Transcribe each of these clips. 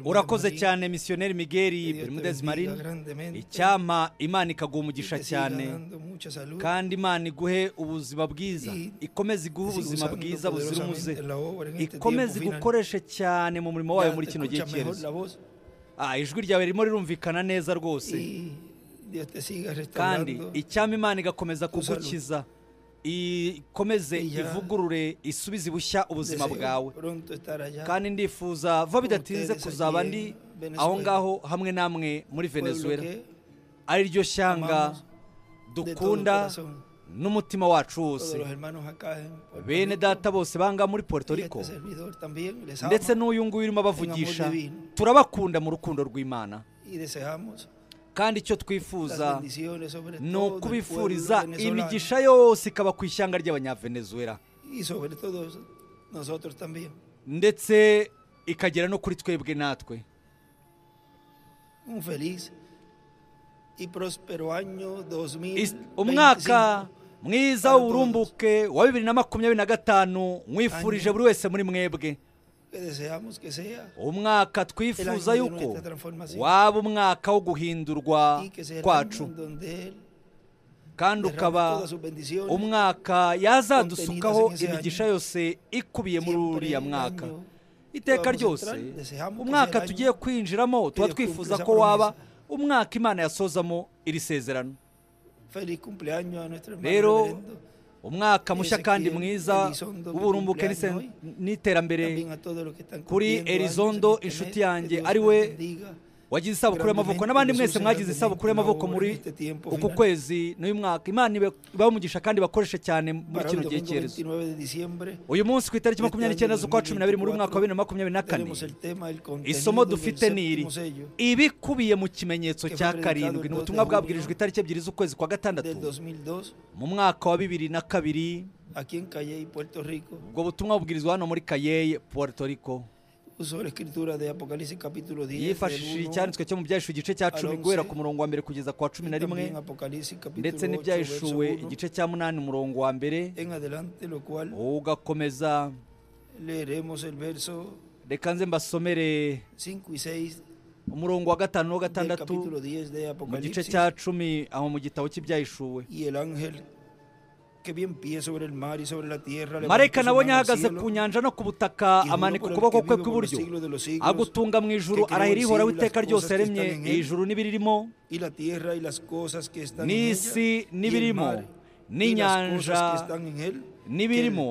urakoze cyane misiyoneri Miguel Bermudez Marin. Icyama Imana ikaguha umugisha cyane, kandi Imana iguhe ubuzima bwiza, ikomeze iguhe ubuzima bwiza buzira umuze, ikomeze igukoreshe cyane mu murimo wayo muri kino gihe cyerezo. Ijwi ryawe ririmo rirumvikana neza rwose, kandi icyama Imana igakomeza kugukiza, ikomeze ivugurure, isubize bushya ubuzima bwawe. Kandi ndifuza vuba bidatinze kuzaba ndi aho ngaho hamwe namwe muri Venezuela, ari ryo shyanga dukunda n'umutima wacu wose. Bene data bose banga muri Puerto Rico ndetse n'uyu nguyu urimo abavugisha, turabakunda mu rukundo rw'Imana, kandi icyo twifuza ni ukubifuriza imigisha yose ikaba ku ishyanga ry'abanyavenezuela, ndetse ikagera no kuri twebwe natwe. Umwaka mwiza w'uburumbuke wa 2025 mwifurije buri wese muri mwebwe. Umwaka twifuza yuko waba umwaka wo guhindurwa kwacu, kandi ukaba umwaka yazadusukaho imigisha yose ikubiye muri uriya mwaka. Iteka ryose umwaka tugiye kwinjiramo tuba twifuza ko waba umwaka Imana yasozamo iri sezerano. Rero umwaka mushya kandi mwiza w'uburumbuke n'iterambere kuri Elizondo, inshuti yanjye, ari we wagize isabukuru y'amavuko, n'abandi mwese mwagize isabukuru y'amavuko muri uku kwezi n'uyu mwaka. Imana ibahe umugisha kandi bakoreshe cyane muri kino gihe cyerezo. Uyu munsi ku itariki 29 z'ukwa 12 muri mwaka wa 2024, isomo dufite ni iri: ibikubiye mu kimenyetso cya karindwi. Ni ubutumwa bwabwirijwe itariki 2 z'ukwezi kwa gatandatu mu mwaka wa 2002. Ubwo butumwa bubwirizwa hano muri Cayey, Puerto Rico. Yifashishije icyanditswe cyo mu Byahishuwe igice cya 10 guhera ku murongo wa mbere kugeza kwa 11, ndetse n'Ibyahishuwe igice cya 8 umurongo wa mbere ugakomeza. Reka nze mbasomere umurongo wa 5 no 6 mu gice cya 10 aho mu gitabo cy'Ibyahishuwe. Marayika nabonye ahagaze ku nyanja no ku butaka, amanika ukuboko kwe kw'iburyo, agutunga mu ijuru, arahira ihoraho iteka ryose yaremye ijuru n'ibiririmo, n'isi n'ibirimo, n'inyanja n'ibirimo,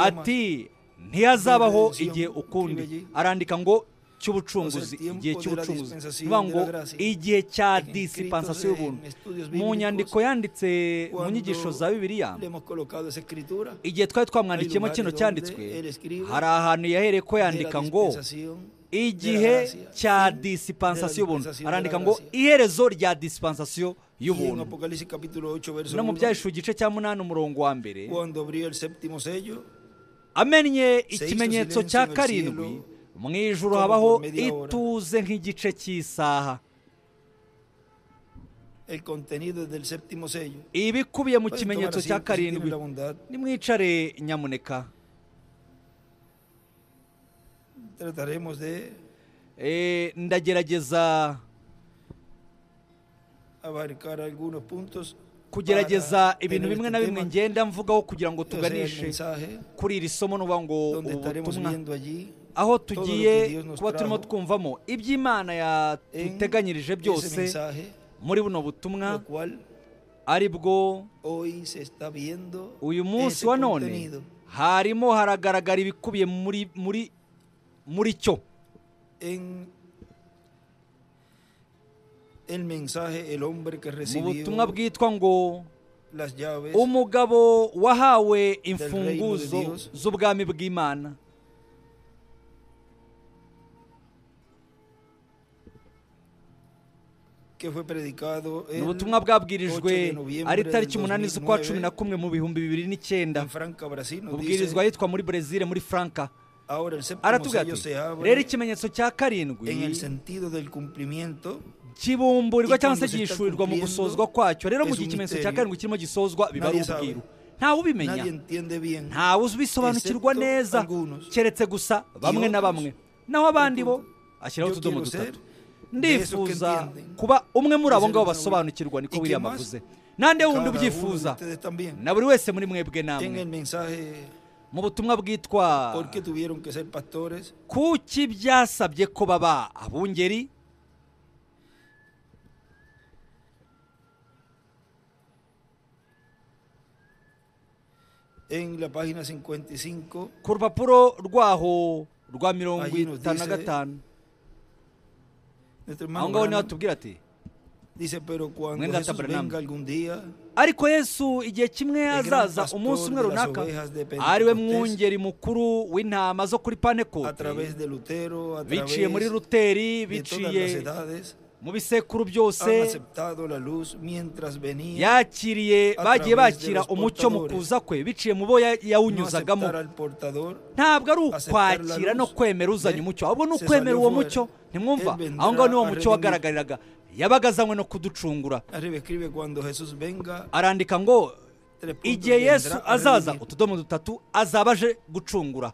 ati ntihazabaho igihe ukundi. Arandika ngo cy'ubucunguzi, igihe cy'ubucunguzi, bivuga ngo igihe cya disipansasiyo y'ubuntu. Mu nyandiko yanditse mu nyigisho za Bibiliya, igihe twari twamwandikiyemo kino cyanditswe, hari ahantu yahereye ko yandika ngo igihe cya disipansasiyo y'ubuntu, arandika ngo iherezo rya disipansasiyo y'ubuntu. No mu Byahishuwe igice cya 8 umurongo wa mbere, amennye ikimenyetso cya karindwi, mu ijuru habaho ituze nk'igice cy'isaha. Ibikubiye mu kimenyetso cya karindwi, nimwicare nyamuneka. Ndagerageza kugerageza ibintu bimwe na bimwe ngenda mvugaho kugira ngo tuganishe kuri iri somo, nuba ngo ubutumwa aho tugiye kuba turimo twumvamo iby'Imana yateganyirije byose muri buno butumwa, ari bwo uyu munsi wa none harimo haragaragara ibikubiye muri cyo. Mu butumwa bwitwa ngo umugabo wahawe imfunguzo z'ubwami bw'Imana. Ni ubutumwa bwabwirijwe ari tariki 8 z'ukwa 11 mu 2009, bubwirizwa ahitwa muri Brezil, muri Franca. Aratubwira ati rero ikimenyetso cya karindwi kibumburirwa cyangwa se gishurirwa mu gusozwa kwacyo. Rero mu gihe ikimenyetso cya karindwi kirimo gisozwa, biba ari ubwiru. ntawe ubimenya, ntawe ubisobanukirwa neza keretse gusa bamwe na bamwe, naho abandi bo ashyiraho utudomo dutatu. Ndifuza kuba umwe muri abo ngabo basobanukirwa, niko William avuze. Nande wundi ubyifuza, na buri wese muri mwebwe namwe, mu butumwa bwitwa kuki byasabye ko baba abungeri, ku rupapuro rwaho rwa 55 aho ngaho niho atubwira ati, ariko Yesu igihe kimwe azaza umunsi umwe runaka, ariwe mwungeri mukuru w'intama zo kuri Pantekote, biciye muri Luteri, biciye mu bisekuru byose, yakiriye, bagiye bakira umucyo mu kuza kwe biciye mu bo yawunyuzagamo. Ntabwo ari ukwakira no kwemera uzanye umucyo, ahubwo ni ukwemera uwo mucyo. Ntimwumva? Aho ngaho niwo mucyo wagaragariraga, yabaga azanywe no kuducungura. Arandika ngo igihe Yesu azaza, utudomo dutatu, azaba aje gucungura.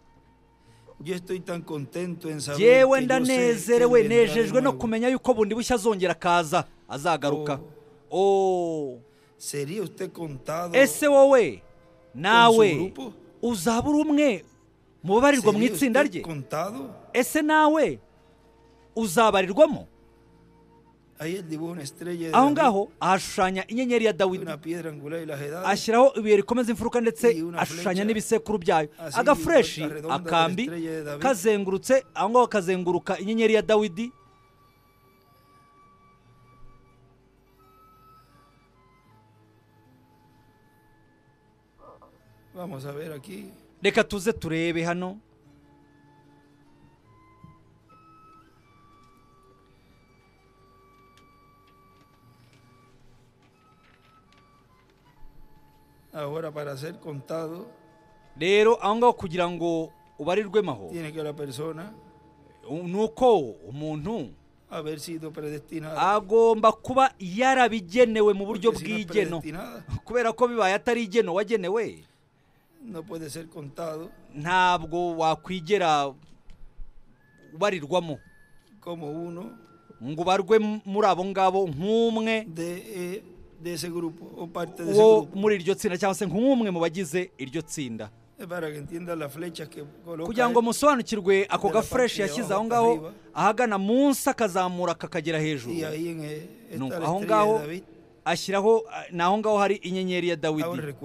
Yewe ndanezerewe, nejejwe no kumenya yuko bundi bushya azongera akaza, azagaruka. Ese wowe nawe uzabura umwe mu babarirwa mu itsinda rye? Ese nawe uzabarirwamo? Aho ngaho ahashushanya inyenyeri ya Dawidi, ashyiraho ibuye rikomeza imfuruka, ndetse ashushanya n'ibisekuru byayo, agafureshi, akambi kazengurutse aho ngaho, kazenguruka inyenyeri ya Dawidi. Reka tuze turebe hano. Ahora para ser contado, rero aho ngaho kugira ngo ubarirwemo aho, nuko umuntu agomba kuba yarabigenewe mu buryo bw'igeno, kubera ko bibaye atari igeno wagenewe, ntabwo wakwigera ubarirwamo ngo ubarwe muri abo ngabo nk'umwe wo muri iryo tsinda, cyangwa se nk'umwe mu bagize iryo tsinda. Kugira ngo musobanukirwe ako gafureshi yashyize aho ngaho ahagana munsi, akazamura kakagera hejuru, aho ngaho ashyiraho, naho ngaho hari inyenyeri ya Dawidi.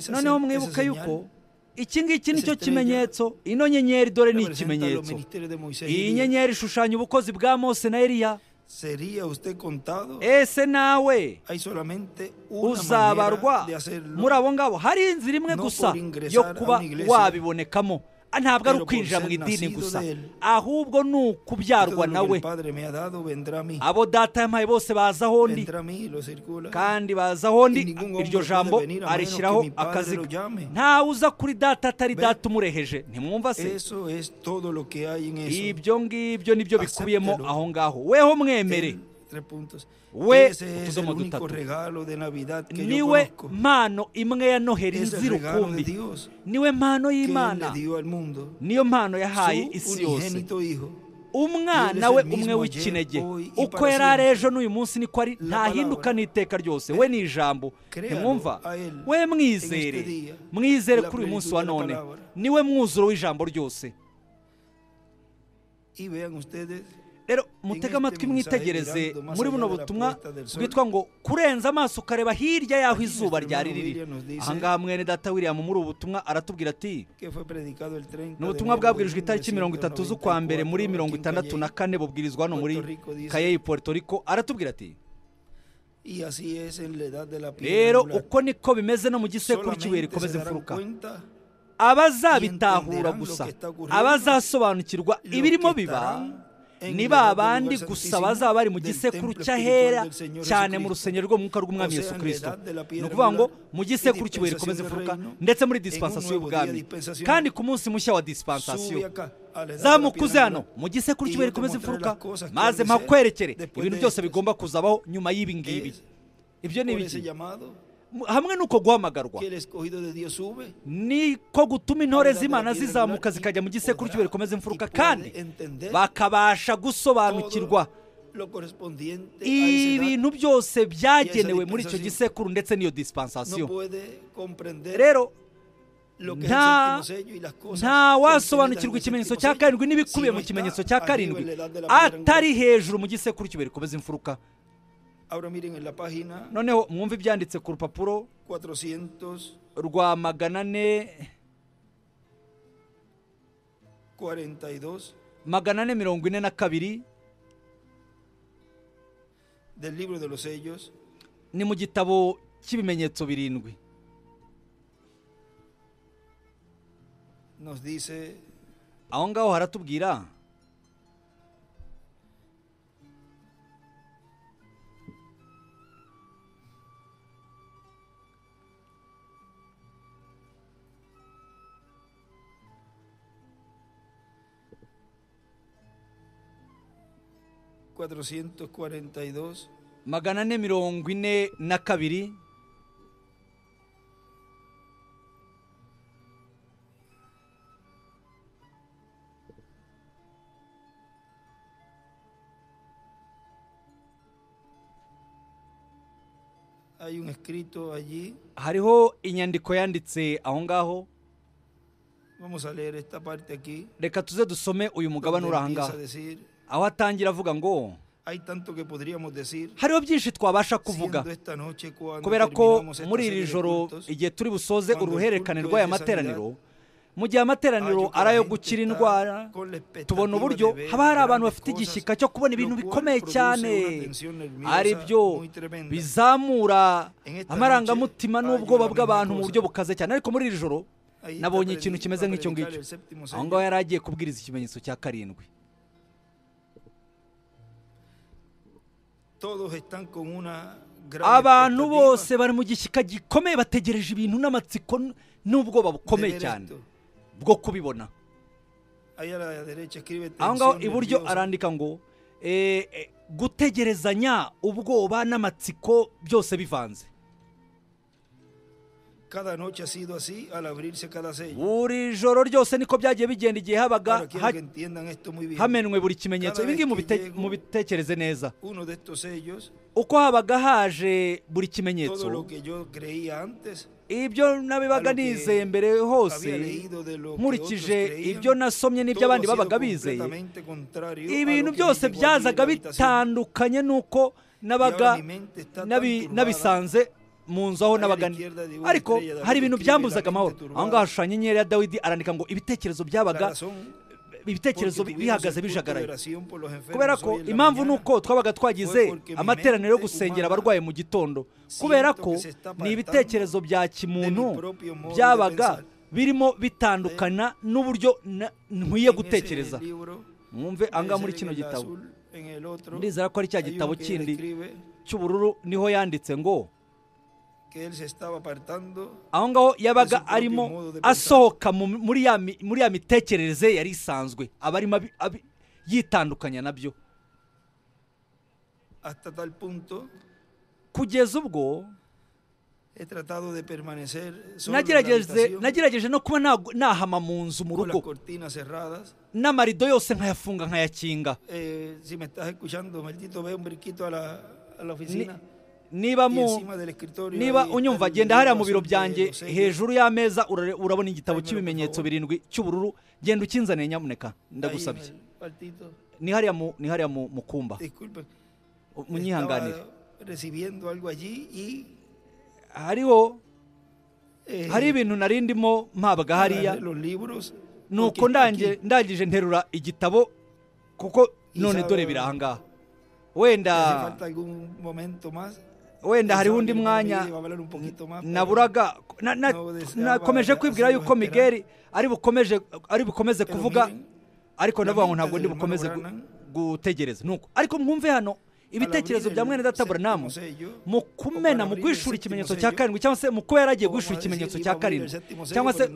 Noneho mwibuke yuko iki ngiki nicyo kimenyetso, ino nyenyeri dore ni ikimenyetso. Iyi nyenyeri ishushanya ubukozi bwa Mose na Eliya. Ese nawe uzabarwa muri abo ngabo? Hari inzira imwe gusa yo kuba wabibonekamo, ntabwo ari ukwinjira mu idini gusa, ahubwo ni ukubyarwa nawe. Abo data yampaye bose baza aho ndi, kandi baza aho ndi, iryo jambo arishyiraho akaziga. Ntawe uza kuri data atari data umureheje. Ntimwumva se? Ibyo ngibyo nibyo bikubiyemo aho ngaho. Weho mwemere, we utudomo dutatu, niwe mpano imwe ya Noheri nzira ukumbi, niwe mpano y'Imana, niyo mpano yahaye isi yose. Umwana we umwe w'ikinege, uko yari ari ejo n'uyu munsi niko ari, ntahinduka n'iteka ryose. We ni ijambo. Ntimwumva? We mwizere, mwizere kuri uyu munsi wa none, niwe mwuzuro w'ijambo ryose. Rero mutega amatwi mwitegereze muri buno butumwa bwitwa ngo kurenza amaso ukareba hirya y'aho izuba ryari riri. Aha ngaha mwene data William muri ubu butumwa aratubwira ati, ni ubutumwa bwabwirijwe itariki 30 z'ukwa mbere muri 64 bubwirizwa hano muri Cayey, Puerto Rico. Aratubwira ati, rero uko niko bimeze no mu gisekuru cy'ibuye rikomeza imfuruka. Abazabitahura gusa, abazasobanukirwa ibirimo biba, ni babandi gusa bazaba bari mu gisekuru cy'ahera cyane mu rusengero rw'umwuka rw'umwami Yesu Kristo. Ni ukuvuga ngo mu gisekuru cy'ibuye rikomeza imfuruka, ndetse muri dispensation y'ubwami, kandi ku munsi mushya wa dispensation. Zamukuze hano mu gisekuru cy'ibuye rikomeza imfuruka, maze mpakwerekere ibintu byose bigomba kuzabaho nyuma y'ibi ngibi. Ibyo ni ibiki? hamwe n'uko guhamagarwa que el escogido de Dios sube, niko gutuma intore z'Imana zizamuka zikajya mu gisekuru cy'ibere rikomeza imfuruka, kandi bakabasha gusobanukirwa lo correspondiente a esa edad. ibintu byose byagenewe muri icyo gisekuru ndetse n'iyo No dispensation. puede comprender rero lo que es el séptimo sello y las cosas nta wasobanukirwa contenidas en ikimenyetso el cya séptimo karindwi sello, n'ibikubiye si mu no kimenyetso está cya arriba en karindwi la edad de la piedra atari angular. hejuru mu gisekuru cy'ibere rikomeza imfuruka. Ahora miren en la página noneho mwumve ibyanditse ku rupapuro 442 rwa 442 del libro de los sellos. ni mu gitabo cy'ibimenyetso birindwi. Nos dice aho ngaho haratubwira $442 442 hay un escrito allí. hariho inyandiko yanditse aho ngaho. Vamos a leer esta parte aquí. Reka tuze dusome uyu mugabane uri aha ngaha, aho atangira avuga ngo hay tanto que podríamos decir, hariho byinshi twabasha kuvuga, siendo esta noche cuando kubera ko terminamos esta muri serie iri de joro cultos, igihe turi busoze cuando el uruhererekane culto rw'aya es de materaniro, mu gihe amateraniro yo que ari la ayo gente gukira está indwara, con la expectativa tubona de uburyo ver haba hari abantu grandes bafite cosas, igishyika cyo kubona ibintu lo cual bikomeye produce cyane, una tensión nerviosa ari byo muy tremenda. bizamura En esta amarangamutima noche n'ubwoba hay una bw'abantu mu misma buryo cosa. bukaze cyane. Ariko muri iri joro Ahí está nabonye ikintu predi- kimeze va a nk'icyo predicar ngicyo. el séptimo Aho sello. ngaho yari agiye kubwiriza ikimenyetso cya karindwi. Todos están con una gran Abantu expectativa bose bari mu gishyika gikomeye, bategereje ibintu n'amatsiko n'ubwoba de bukomeye ver cyane esto. bwo kubibona. Ahí a la derecha escribe Aho ngaho tensión iburyo nerviosa. arandika ngo gutegerezanya, ubwoba n'amatsiko byose bivanze. Cada noche ha sido así al abrirse cada sello. Buri joro ryose niko byagiye bigenda igihe habaga Ahora quiero que entiendan esto muy bien. hamenwe buri kimenyetso. Cada Ibi ngibi vez que llego- mubitekereze neza. Uno de estos sellos, Uko habaga haje buri todo kimenyetso, lo que yo creía antes, ibyo nabibaga a lo que nizeye mbere había hose, leído de lo que otros nkurikije creían, ibyo nasomye n'ibyo todo abandi ha sido babaga bizeye, completamente contrario a ibintu lo que byose me llegó allí en byazaga la habitación. bitandukanye n'uko nabaga Y ahora mi mente está tan turbada. nabisanze mu nzu aho Ahí a la nabaga. izquierda de una Ariko estrella de hari David ibintu escribe byambuzaga la amahoro. mente turbada. Aho ngaho hashushanya inyenyeri ya Dawidi, arandika ngo ibitekerezo La byabaga razón, ibitekerezo porque tuvimos bihagaze el culto de bijagaraye. oración por los enfermos Kubera ko hoy en la impamvu mañana, nuko twabaga twagize porque mi amateraniro yo mente gusengera humana abarwayi mu gitondo, kubera ko que se está ni ibitekerezo bya kimuntu de mi propio modo de byabaga pensar. birimo bitandukana n'uburyo nkwiye en ese gutekereza. libro, Mwumve anga muri en kino el gitabo, azul, en el otro, ndizera ko ari cya hay gitabo uno que kindi describe cy'ubururu, niho yanditse ngo que él se estaba apartando aho ngaho yabaga de su propio arimo modo de pensar. asohoka muri ya mitekerereze yari isanzwe, aba arimo yitandukanya nabyo, hasta tal punto kugeza ubwo he tratado de permanecer solo en la habitación, nagerageje no kuba nahama mu nzu mu con las rugo, cortinas cerradas. n'amarido yose nkayafunga nkayakinga. Si me estás escuchando, maldito, ve un brinquito a la oficina. Niba Y encima del escritorio niba ahí está unyumva, el genda hariya libro mu biro azul de byanjye, los sellos. hejuru y'ameza urabona igitabo Dámelo, por cy'ibimenyetso favor. birindwi cy'ubururu, genda ukinzaniye nyamuneka, Ahí en ndagusabye. el cuartito. Ni hariya mu kumba, Disculpen, munyihanganire. estaba recibiendo algo allí y Hariho hari ibintu nari ndimo mpabwa hariya, agarré los libros, nuko porque está aquí. ndangije nterura igitabo, kuko none dore biri aha ngaha. Hace Wenda falta algún momento más. hariho Pensaba undi que mi mwanya hermano iba a hablar un poquito más, pero naburaga, no deseaba nakomeje kwibwira hacerlo yuko esperar. Miguel ari bukomeze Pero kuvuga, miren, ariko la ndavuga ngo mente ntabwo del ndi bukomeze hermano Branham, gutegereza. Nuko ariko mwumve hano ibitekerezo bya mwene data Branham mu kumena, mu guhishura ikimenyetso cya karindwi, cyangwa se mu kuba yaragiye guhishura ikimenyetso cya karindwi, cyangwa se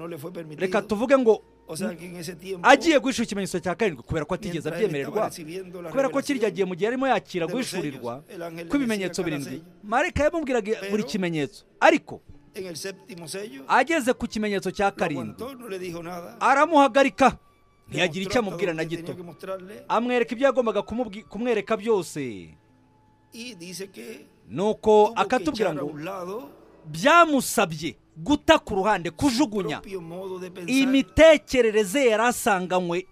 reka tuvuge ngo O sea, que en ese tiempo, agiye guhishura ikimenyetso cya karindwi kubera ko atigeze mientras él estaba abyemererwa, recibiendo la kubera ko kirya gihe revelación mu gihe arimo yakira de los guhishurirwa sellos, el ángel le kw'ibimenyetso decía cada birindwi, sello. marayika yamubwiraga buri Pero kimenyetso, ariko en el séptimo sello, ageze ku kimenyetso cya lo karindwi aguantó, no le dijo nada. aramuhagarika, Le ntiyagira mostró icyo hasta amubwira na donde gito, tenía que mostrarle, amwereka ibyo yagombaga kumwereka byose, y dice que nuko tuvo que akatubwira echar a ngo un lado byamusabye guta ku ruhande, su kujugunya propio modo de pensar. imitekerereze yari asanganywe,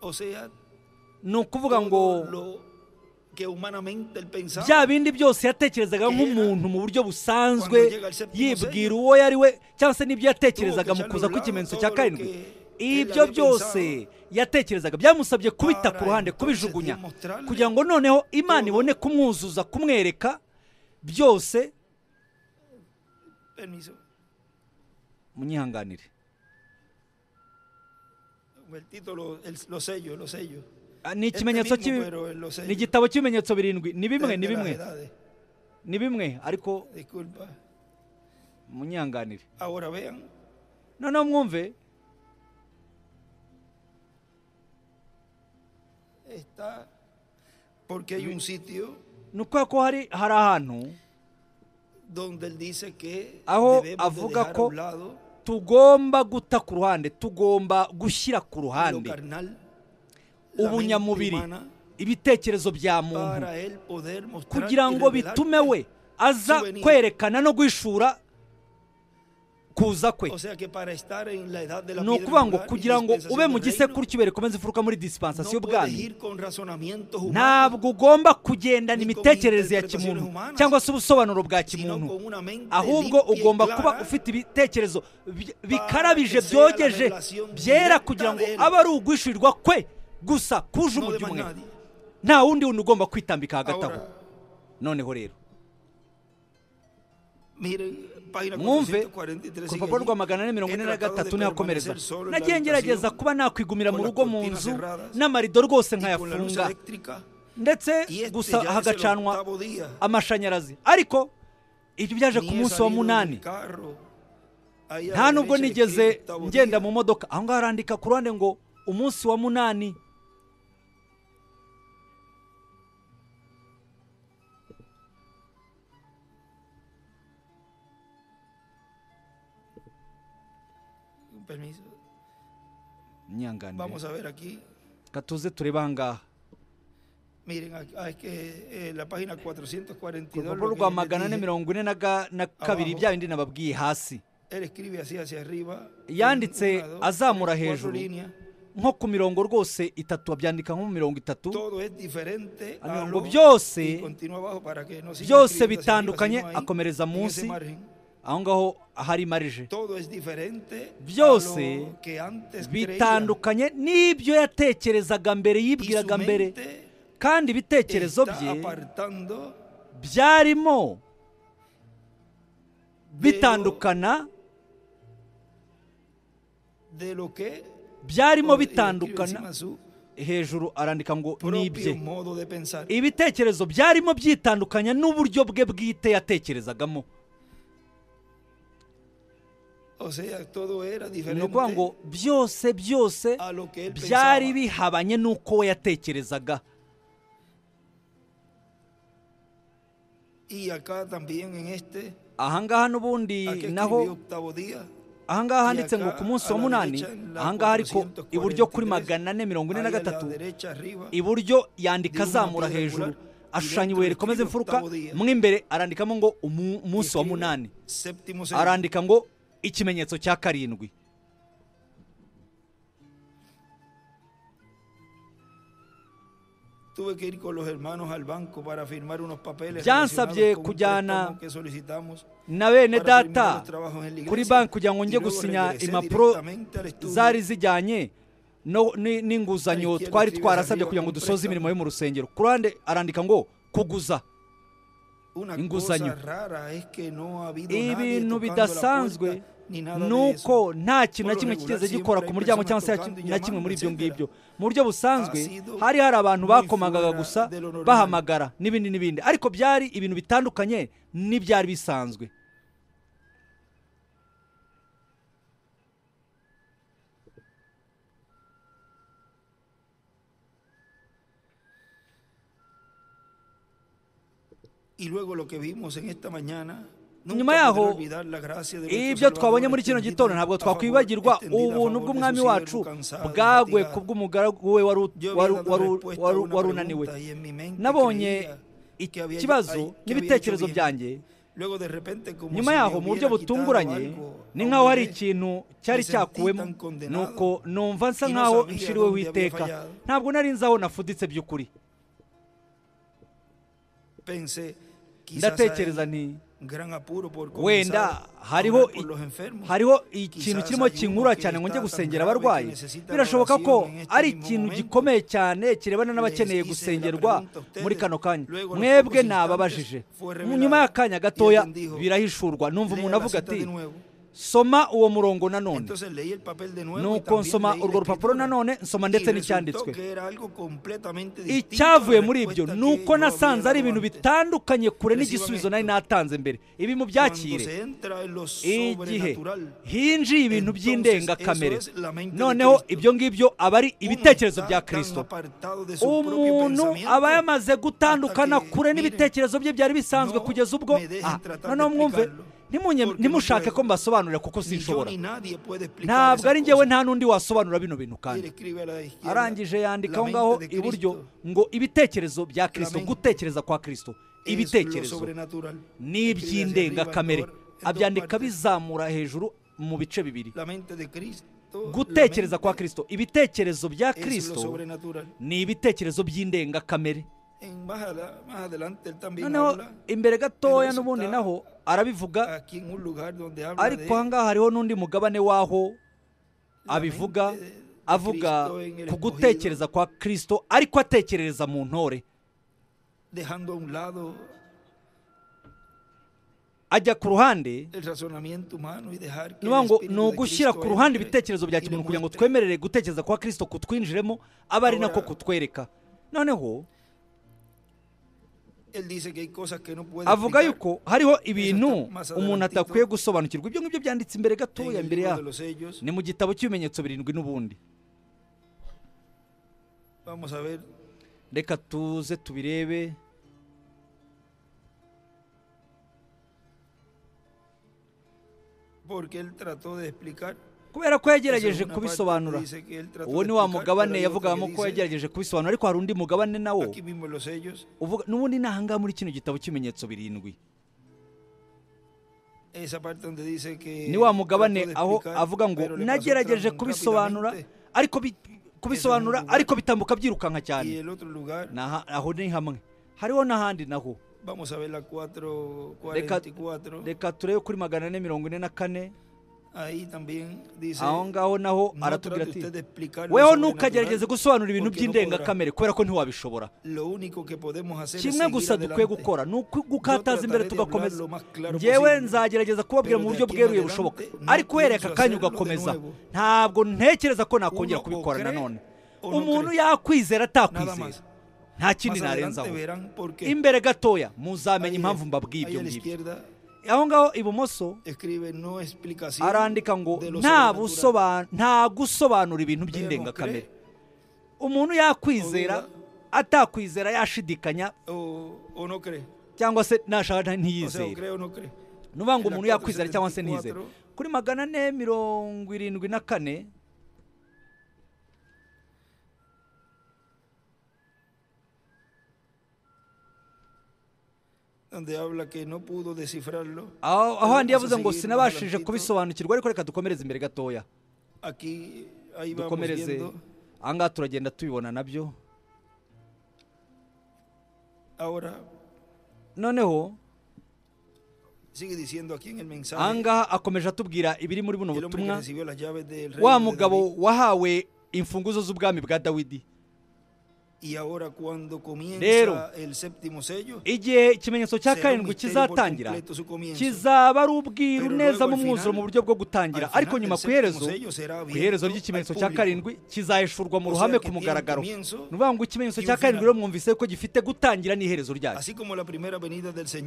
O sea, ni ukuvuga ngo todo lo que humanamente él pensaba, bya bindi byose yatekerezaga nk'umuntu mu buryo busanzwe, yibwira uwo yari we, cyangwa se n'ibyo yatekerezaga mu kuza kw'ikimenyetso cya karindwi, ibyo byose yatekerezaga byamusabye kubita ku ruhande, kubijugunya, kugira ngo noneho Imana ibone kumwuzuza, kumwereka byose. permiso, Munyihanganire, el título, los sellos, ni ikimenyetso ni ni igitabo cy'ibimenyetso birindwi, ni bimwe ariko Disculpa. munyihanganire. Ahora vean, Noneho mwumve, está, porque hay un sitio ni ukubera ko hari ahantu donde él dice que aho debemos de avuga dejar a ko un lado tugomba guta ku ruhande, tugomba gushyira ku lo ruhande carnal, la mente ubunyamubiri, humana, ibitekerezo bya muntu, para él poder mostrar kugira y ngo revelarte bitume we aza su venida. kwerekana no guhishura kuza kwe. O sea que para estar en la edad de la Ni piedra ukuvuga ngo angular y kugira ngo dispensación ube mu del reino, gisekuru cy'ibere komeza imfuruka muri dispensation no puedes y'ubwami, ir con razonamientos humanos, ntabwo ugomba kugendana ni imitekerereze ya interpretaciones kimuntu humanas, cyangwa se ubusobanuro bwa sino kimuntu, con una mente ahubwo limpia y ugomba clara, kuba ufite ibitekerezo bikarabije, que sea la byogeje, revelación byera, directa kugira ngo de él, abe ari ugwishyurirwa kwe gusa kuje no de umujyi más umwe, nadie. nta wundi wundi ugomba kwitambika hagati aho. Ahora, Noneho rero miren, página mwumve 443 ku sigue rupapuro rwa allí. 443 niho akomereza, Permanecer solo en la nagiye ngerageza habitación, kuba nakwigumira mu con las rugo mu cortinas nzu cerradas, n'amarido rwose y con la luz nkayafunga, eléctrica, ndetse y este gusa ya es el hagacanwa octavo día. amashanyarazi, ariko ibyo byaje ku Ni he munsi wa salido munani. del carro. Ahí a Nta la nubwo derecha nigeze escribe octavo ngenda día. mu modoka, aho ngaho harandika ku ruhande ngo umunsi wa munani. Permiso. Nyanganire, Vamos a ver aquí. katuze turebe aha ngaha Miren, es que la página 442. ku lo rupapuro que rwa les dije, 442 Abajo. bya bindi nababwiye hasi, él escribe así hacia arriba. yanditse una, dos, azamura tres, hejuru cuatro líneas. nko ku mirongo rwose itatu, abyandika nko mu mirongo itatu, Todo es diferente a ngo lo, byose y continúa abajo para que no siga byose escribiendo hacia arriba, bitandukanye, sino ahí, akomereza en ese munsi margen. aho ngaho ahari marije, Todo es diferente byose a lo que antes creía. bitandukanye n'ibyo yatekerezaga mbere, Y su yibwiraga mbere, mente kandi ibitekerezo está bye apartando byarimo bitandukana, de lo que byarimo y escribe bitandukana. encima su Hejuru arandika ngo propio nibye, modo de pensar. ibitekerezo byarimo byitandukanya n'uburyo bwe bwite yatekerezagamo. O sea, todo era Ni ukuvuga diferente ngo byose a lo que él byari pensaba. bihabanye n'uko we yatekerezaga. Y acá también en este, Ahangaha n'ubundi aquí escribió naho, octavo día. ahangaha Y handitse ngo acá ku munsi a wa la munani, derecha en la ahangaha ariko 443, iburyo kuri ahí a la 443, derecha arriba, iburyo yandika Dibuja azamura piedra hejuru, angular, ashushanya y ibuye dentro rikomeza escribe imfuruka, octavo día. mo imbere arandikamo ngo umunsi wa escribe munani, séptimo sello. arandika ngo ikimenyetso cya karindwi. Tuve que ir con los hermanos al banco para firmar unos papeles Byansabye relacionados con un kujyana préstamo que solicitamos na bene para firmar data los trabajos en la kuri iglesia, banki kugira ngo y njye luego gusinya regresé impapuro directamente al estudio. zari zijyanye n'inguzanyo Izquierda twari escribe twarasabye arriba kugira ngo un dusoze préstamo. imirimo yo mu rusengero. Ku ruhande arandika ngo kuguza. Una inguzanyo. cosa rara es que no ha habido nadie Ibintu tocando la bidasanzwe puerta, ni nada de nuko eso. nta kintu na Por lo kimwe regular kigeze siempre gikora hay ku muryango cyangwa personas se tocando y na kimwe muri ibyo llamando, ngibyo. Mu buryo busanzwe Ha sido hari abantu muy bakomangaga fuera gusa de lo normal. bahamagara n'ibindi n'ibindi, ariko byari ibintu bitandukanye n'ibyari bisanzwe. nyuma yaho ibyo twabonye muri kino gitondo ntabwo twakwibagirwa ubuntu bw'umwami wacu bwagwe ku bw'umugaragu we wari unaniwe. Nabonye ikibazo n'ibitekerezo byanjye nyuma yaho mu buryo butunguranye, ni nk'aho hari ikintu cyari cyakuwemo, nuko numva nsa nk'aho nshiriweho iteka. Ntabwo nari nzi aho nafuditse by'ukuri. Ndatekereza nti wenda hariho ikintu kirimo kinkura cyane ngo njye gusengera abarwayi. Birashoboka ko ari ikintu gikomeye cyane kirebana n'abakeneye gusengerwa muri kano kanya. Mwebwe nababajije, nyuma y'akanya gatoya birahishurwa, numva umuntu avuga ati soma uwo murongo nanone. Nuko nsoma urwo rupapuro nanone, nsoma ndetse n'icyanditswe. Icyavuye muri ibyo nuko nasanze ari ibintu bitandukanye kure n'igisubizo nari natanze mbere. Ibi mu byakire, igihe hinjiye ibintu by'indengakamere, noneho ibyo ngibyo aba ari ibitekerezo bya Kristo. Umuntu aba yamaze gutandukana kure n'ibitekerezo bye byari bisanzwe kugeza ubwo noneho mwumve, ntimushake ko mbasobanurira kuko sinshobora. Ntabwo ari njyewe, nta n'undi wasobanura bino bintu. Kandi arangije yandika aho ngaho iburyo ngo ibitekerezo bya Kristo, gutekereza kwa Kristo, ibitekerezo n'iby'indengakamere. Abyandika bizamura hejuru mu bice bibiri. Gutekereza kwa Kristo, ibitekerezo bya Kristo ni ibitekerezo by'indengakamere. Noneho imbere gatoya n'ubundi naho arabivuga, ariko aha ngaha hariho n'undi mugabane waho abivuga, avuga ku gutekereza kwa Kristo ariko atekerereza mu ntore. Ajya ku ruhande, ni ugushyira ku ruhande ibitekerezo bya kimuntu kugira ngo twemerere gutekereza kwa Kristo kutwinjiremo, aba ari nako kutwereka. Noneho avuga yuko hariho ibintu umuntu atakwiye gusobanukirwa. Ibyo ngibyo byanditse imbere gatoya, imbere ya ni mu gitabo cy'ibimenyetso birindwi n'ubundi. Reka tuze tubirebe. Kubera ko yagerageje kubisobanura. Uwo ni wa mugabane yavugamo ko yagerageje kubisobanura, ariko hari undi mugabane nawo n'ubundi nahanga muri kino gitabo cy'ibimenyetso birindwi. Ni wa mugabane aho avuga ngo nagerageje kubisobanura ariko bitambuka byirukanka cyane. Aho ni hamwe, hariho n'ahandi naho. Reka turebe kuri 444. Aho ngaho naho aratubwira ati weho ntukagerageze gusobanura ibintu by'indengakamere kubera ko ntiwabishobora. Kimwe gusa dukwiye gukora ni gukataza imbere tugakomeza. Njyewe nzagerageza kubabwira mu buryo bweruye bushoboka, ariko uhereye aka kanya ugakomeza, ntabwo ntekereza ko nakongera kubikora nanone. Umuntu yakwizera atakwizera, nta kindi narenzaho. Imbere gatoya muzamenya impamvu mbabwiye ibyo ngibyo. Aho ngaho ibumoso arandika ngo nta gusobanura ibintu by'indengakamere. Umuntu yakwizera atakwizera, yashidikanya cyangwa se nashaka ntiyizere. Nuvuga ngo umuntu yakwizera cyangwa se ntiyizere. Kuri 474 aho handi yavuze ngo sinabashije kubisobanukirwa, ariko reka dukomereze imbere gatoya. Dukomereze aha ngaha, turagenda tubibona nabyo. Noneho aha ngaha akomeje atubwira ibiri muri buno butumwa. Wa mugabo wahawe imfunguzo z'ubwami bwa Dawidi. Rero igihe ikimenyetso cya karindwi kizatangira, kizaba ari ubwiru neza mu mwuzuro mu buryo bwo gutangira, ariko nyuma ku iherezo ry'ikimenyetso cya karindwi kizahishurwa mu ruhame ku mugaragaro. Ni ukuvuga ngo ikimenyetso cya karindwi rero mwumvise ko gifite gutangira n'iherezo ryacyo.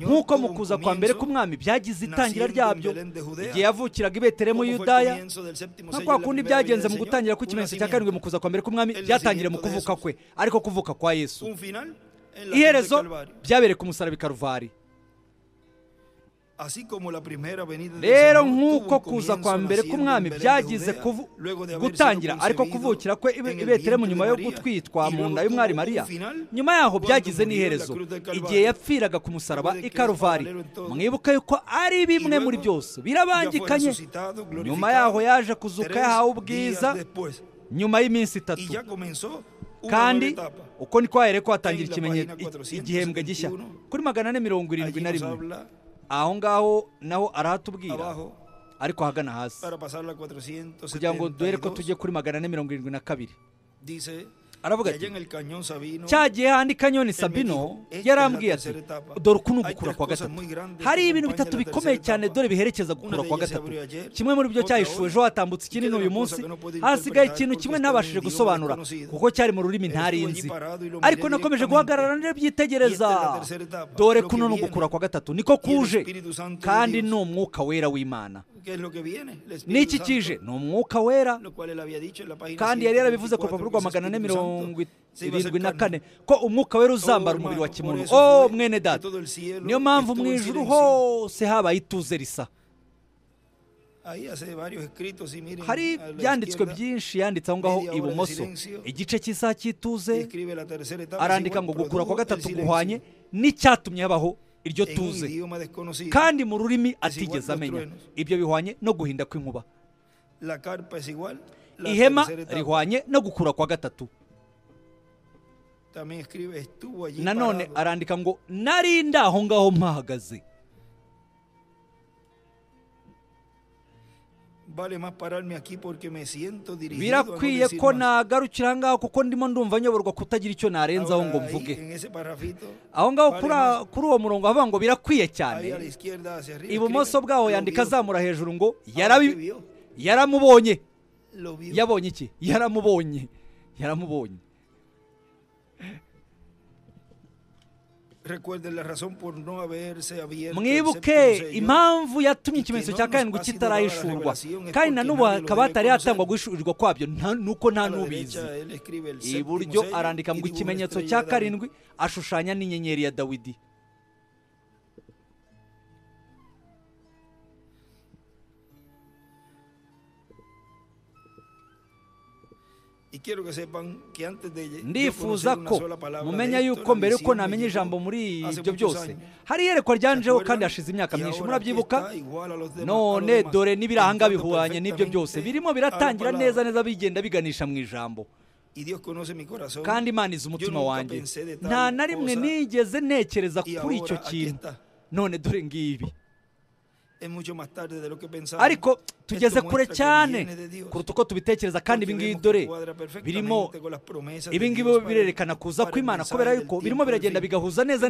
Nk'uko mu kuza kwa mbere k'umwami byagize itangira ryabyo igihe yavukiraga i Betelehemu Yudaya, nka kwa kundi byagenze mu gutangira kw'ikimenyetso cya karindwi mu kuza kwa mbere k'umwami byatangiriye mu kuvuka kwe, ariko kuvuka kwa Yesu iherezo byabereye ku musaraba i Karuvari. rero nk'uko kuza kwa mbere k'umwami byagize gutangira ariko kuvukira kwe i Betelehemu nyuma yo gutwitwa mu nda y'umwari Mariya, nyuma yaho byagize n'iherezo igihe yapfiraga ku musaraba i Karuvari. mwibuke yuko ari bimwe muri byose birabangikanye. nyuma yaho yaje kuzuka yahawe ubwiza nyuma y'iminsi 3, kandi uko niko yahereye ko hatangira igihembwe gishya kuri 471. aho ngaho naho arahatubwira ariko ahagana hasi kugira ngo duhere ko tujye kuri 472. aravuga ati cyagiye handi kanyoni Sabino yarambwiye ati dore uku n'ugukura kwa gatatu. hari ibintu bitatu bikomeye cyane dore biherekeza gukura kwa gatatu. kimwe muri byo cyahishuwe ejo hatambutse kinini uyu munsi, hasigaye ikintu kimwe ntabashije gusobanura kuko cyari mu rurimi ntarinzi, ariko nakomeje guhagarara ndabyitegereza. dore kuno n'ugukura kwa gatatu niko kuje, kandi ni umwuka wera w'Imana. n'iki kije ni umwuka wera, kandi yari yarabivuze ku rupapuro rwa 474 ko umwuka wera uzambara umubiri wa kimuntu. mwene data, niyo mpamvu mu ijuru hose habaye ituze risa. hari byanditswe byinshi yanditse aho ngaho ibumoso, igice cy'isaha cy'ituze. arandika ngo gukura kwa gatatu guhwanye n'icyatumye habaho iryo tuze, kandi mu rurimi atigeze amenya. ibyo bihwanye no guhinda kw'inkuba. ihema rihwanye no gukura kwa gatatu. nanone arandika ngo nari ndaho ngaho mpahagaze. birakwiye ko nagarukira ngaho kuko ndimo ndumva nyoborwa kutagira icyo narenzaho ngo mvuge. aho ngaho kuri uwo murongo havuga ngo birakwiye cyane. ibumoso bwaho yandika azamura hejuru ngo yaramubonye. yabonye iki? yaramubonye. mwibuke impamvu yatumye ikimenyetso cya karindwi kitarahishurwa, kandi na n'ubu hakaba hatari hatangwa guhishurirwa kwabyo, nuko nta n'ubizi. iburyo arandika ngo ikimenyetso cya karindwi ashushanya n'inyenyeri ya Dawidi. ndifuza ko mumenya yuko mbere yuko namenya ijambo muri ibyo byose hari iyerekwa ryanjeho, kandi hashize imyaka myinshi, murabyibuka? none dore n'ibirahanga bihwanye n'ibyo byose birimo biratangira neza bigenda biganisha mu ijambo. kandi Imana izi umutima wanjye, nta na rimwe nigeze ntekereza kuri icyo kintu. none dore ngibi, ariko tugeze kure cyane kuruta uko tubitekereza. kandi ibingibi dore birimo, ibingibi birerekana kuza kw'Imana, kubera yuko birimo biragenda bigahuza neza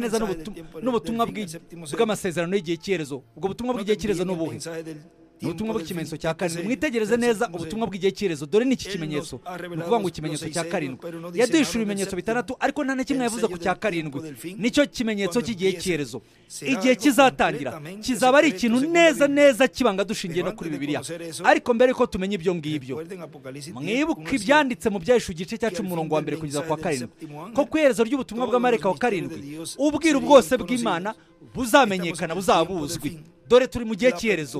n'ubutumwa bw'amasezerano y'igihe cy'iherezo. ubwo butumwa bw'igihe cy'iherezo ni ubuhe? ubutumwa bw'ikimenyetso cya karindwi. mwitegereze neza ubutumwa bw'igihe cy'iherezo. dore ni iki kimenyetso, ni ukuvuga ngo ikimenyetso cya karindwi. yaduhishura ibimenyetso 6, ariko nta na kimwe yavuze ku cya karindwi. nicyo kimenyetso cy'igihe cy'iherezo. igihe kizatangira kizaba ari ikintu neza kibanga dushingiye no kuri Bibiliya. ariko mbere ko tumenya ibyo ngibyo, mwibuke ibyanditse mu byahishuwe igice cya 10 umurongo wa mbere kugeza kwa karindwi, ko ku iherezo ry'ubutumwa bw'amarayika wa karindwi ubwiru bwose bw'Imana buzamenyekana, buzaba buzwi. dore turi mu gihe cy'iherezo,